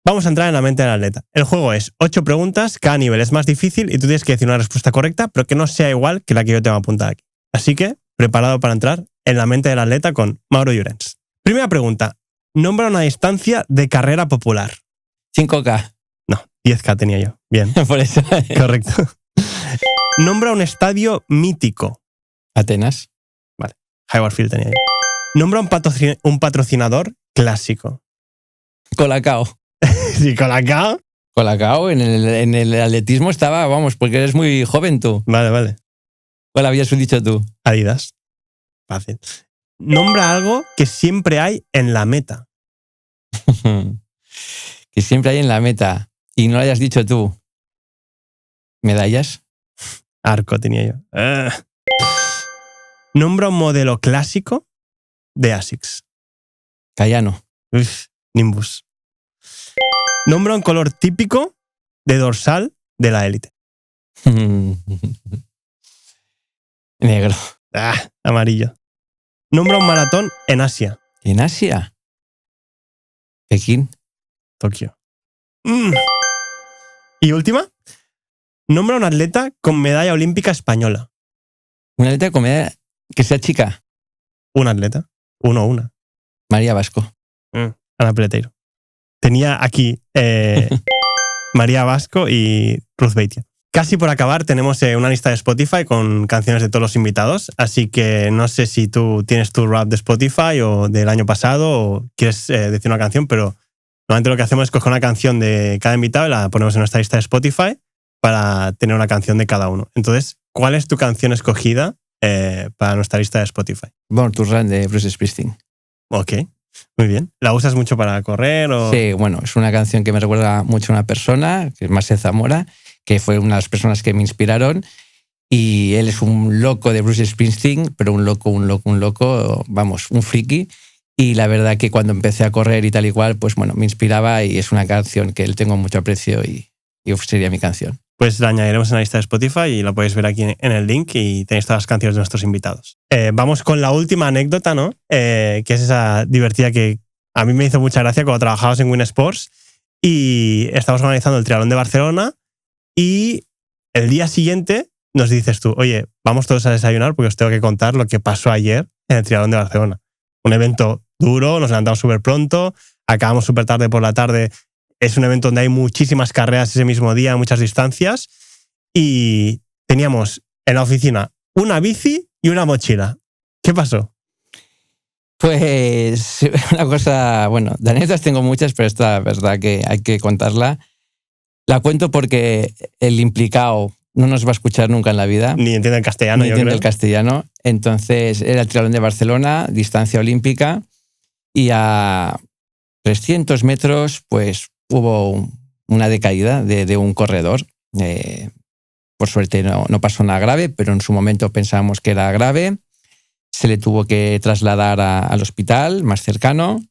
Vamos a entrar en la mente del atleta. El juego es 8 preguntas, cada nivel es más difícil y tú tienes que decir una respuesta correcta, pero que no sea igual que la que yo te voy a apuntar aquí. Así que, preparado para entrar en la mente del atleta con Mauro Llorens. Primera pregunta. Nombra una distancia de carrera popular. 5K. No, 10K tenía yo. Bien. Por eso. Correcto. Nombra un estadio mítico. Atenas. Vale. Hayward Field tenía yo. Nombra un patrocinador clásico. Colacao. Sí, Colacao. Colacao, en el atletismo estaba, vamos, porque eres muy joven tú. Vale. ¿Cuál habías dicho tú? Adidas. Fácil. Nombra algo que siempre hay en la meta. Que siempre hay en la meta y no lo hayas dicho tú. ¿Medallas? Arco tenía yo. Nombra un modelo clásico de ASICS. Cayano. Nimbus. Nombra un color típico de dorsal de la élite. Negro. Amarillo. Nombra un maratón en Asia. ¿En Asia? Pekín. Tokio. Y última. Nombra un atleta con medalla olímpica española. ¿Un atleta de comedia que sea chica? Un atleta. Una. María Vasco. Ana Peleteiro. Tenía aquí María Vasco y Ruth Beitia. Casi por acabar, tenemos una lista de Spotify con canciones de todos los invitados, así que no sé si tú tienes tu rap de Spotify o del año pasado o quieres decir una canción, pero normalmente lo que hacemos es coger una canción de cada invitado y la ponemos en nuestra lista de Spotify para tener una canción de cada uno. Entonces, ¿cuál es tu canción escogida para nuestra lista de Spotify? Born to Run de Bruce Springsteen. Ok. Muy bien. ¿La usas mucho para correr? O? Sí, bueno, es una canción que me recuerda mucho a una persona, que es Marcel Zamora, que fue una de las personas que me inspiraron. Y él es un loco de Bruce Springsteen, pero un loco, vamos, un friki. Y la verdad que cuando empecé a correr y tal y cual, pues bueno, me inspiraba y es una canción que él tengo mucho aprecio y sería mi canción. Pues la añadiremos en la lista de Spotify y la podéis ver aquí en el link y tenéis todas las canciones de nuestros invitados. Vamos con la última anécdota, ¿no? Que es esa divertida que a mí me hizo mucha gracia cuando trabajabas en Win Sports y estamos organizando el Triatlón de Barcelona y el día siguiente nos dices tú, oye, vamos todos a desayunar porque os tengo que contar lo que pasó ayer en el Triatlón de Barcelona. Un evento duro, nos levantamos súper pronto, acabamos súper tarde por la tarde. Es un evento donde hay muchísimas carreras ese mismo día, muchas distancias. Y teníamos en la oficina una bici y una mochila. ¿Qué pasó? Pues una cosa, bueno, de anécdotas tengo muchas, pero esta verdad que hay que contarla. La cuento porque el implicado no nos va a escuchar nunca en la vida. Ni entiende el castellano, Ni entiende el castellano. Entonces era el Triatlón de Barcelona, distancia olímpica, y a 300 metros, pues hubo una decaída de un corredor. por suerte no pasó nada grave, pero en su momento pensábamos que era grave. Se le tuvo que trasladar al hospital más cercano.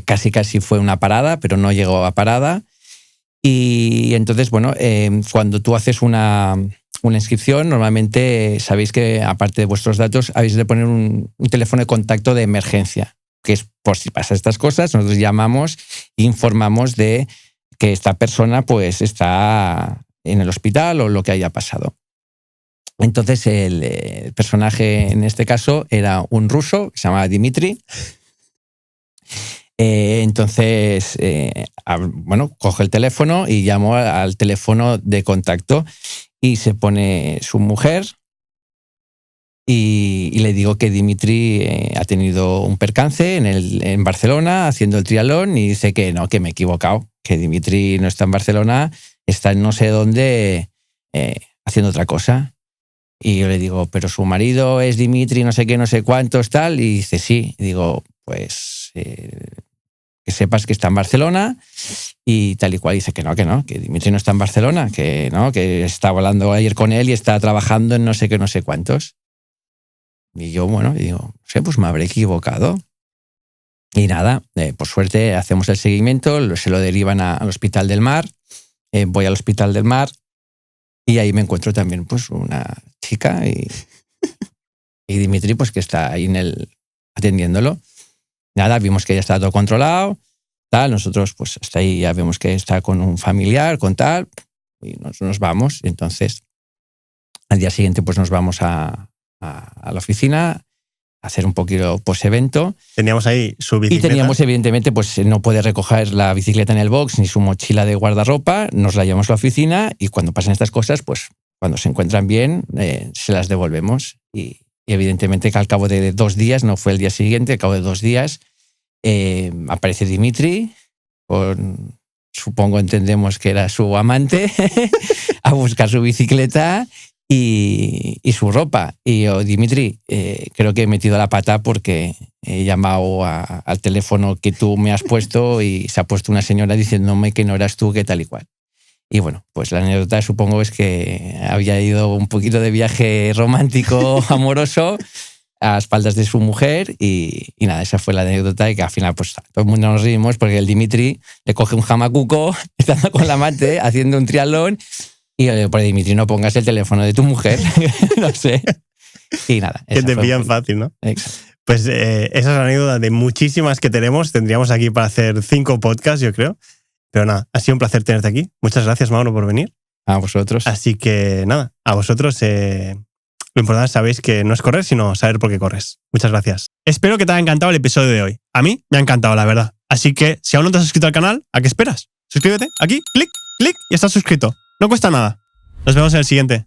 Casi fue una parada, pero no llegó a parada. Y entonces, bueno, cuando tú haces una inscripción, normalmente sabéis que aparte de vuestros datos habéis de poner un teléfono de contacto de emergencia, que es por si pasa estas cosas, nosotros llamamos e informamos de que esta persona pues está en el hospital o lo que haya pasado. Entonces el personaje en este caso era un ruso que se llamaba Dmitry. Entonces, coge el teléfono y llamo al teléfono de contacto y se pone su mujer y le digo que Dmitry ha tenido un percance en Barcelona haciendo el triatlón y dice que no, que me he equivocado, que Dmitry no está en Barcelona, está en no sé dónde haciendo otra cosa. Y yo le digo, pero su marido es Dmitry, no sé qué, no sé cuántos, tal. Y dice, sí. Y digo, pues que sepas que está en Barcelona y tal y cual. Dice que no, que Dmitry no está en Barcelona, que no, que estaba hablando ayer con él y está trabajando en no sé qué, no sé cuántos. Y yo, digo, no sé, pues me habré equivocado. Y nada, por suerte hacemos el seguimiento, se lo derivan al Hospital del Mar. Voy al Hospital del Mar y ahí me encuentro también pues una chica y Dmitry pues que está ahí atendiéndolo. Nada, vimos que ya está todo controlado, tal. Nosotros pues hasta ahí ya vemos que está con un familiar, con tal, y nos vamos. Y entonces al día siguiente pues nos vamos a la oficina a hacer un poquito post-evento. Teníamos ahí su bicicleta. Y teníamos, evidentemente, pues no puede recoger la bicicleta en el box ni su mochila de guardarropa. Nos la llevamos a la oficina y cuando pasan estas cosas, pues cuando se encuentran bien, se las devolvemos. Y evidentemente que al cabo de 2 días, no fue el día siguiente, al cabo de 2 días, aparece Dmitry, entendemos que era su amante, a buscar su bicicleta y su ropa. Y yo, Dmitry, creo que he metido la pata porque he llamado al teléfono que tú me has puesto y se ha puesto una señora diciéndome que no eras tú, que tal y cual. Y bueno, pues la anécdota supongo es que había ido un poquito de viaje romántico, amoroso, a espaldas de su mujer y nada, esa fue la anécdota y que al final pues todo el mundo nos reímos porque el Dmitry le coge un jamacuco estando con la amante haciendo un triatlón y yo le digo, por Dmitry, no pongas el teléfono de tu mujer, no sé. Y nada. Que te pillan fácil, ¿no? Exacto. Pues esa es la anécdota de muchísimas que tenemos. Tendríamos aquí para hacer 5 podcasts, yo creo. Pero nada, ha sido un placer tenerte aquí. Muchas gracias, Mauro, por venir. A vosotros. Así que nada, a vosotros lo importante sabéis que no es correr, sino saber por qué corres. Muchas gracias. Espero que te haya encantado el episodio de hoy. A mí me ha encantado, la verdad. Así que si aún no te has suscrito al canal, ¿a qué esperas? Suscríbete aquí, clic y estás suscrito. No cuesta nada. Nos vemos en el siguiente.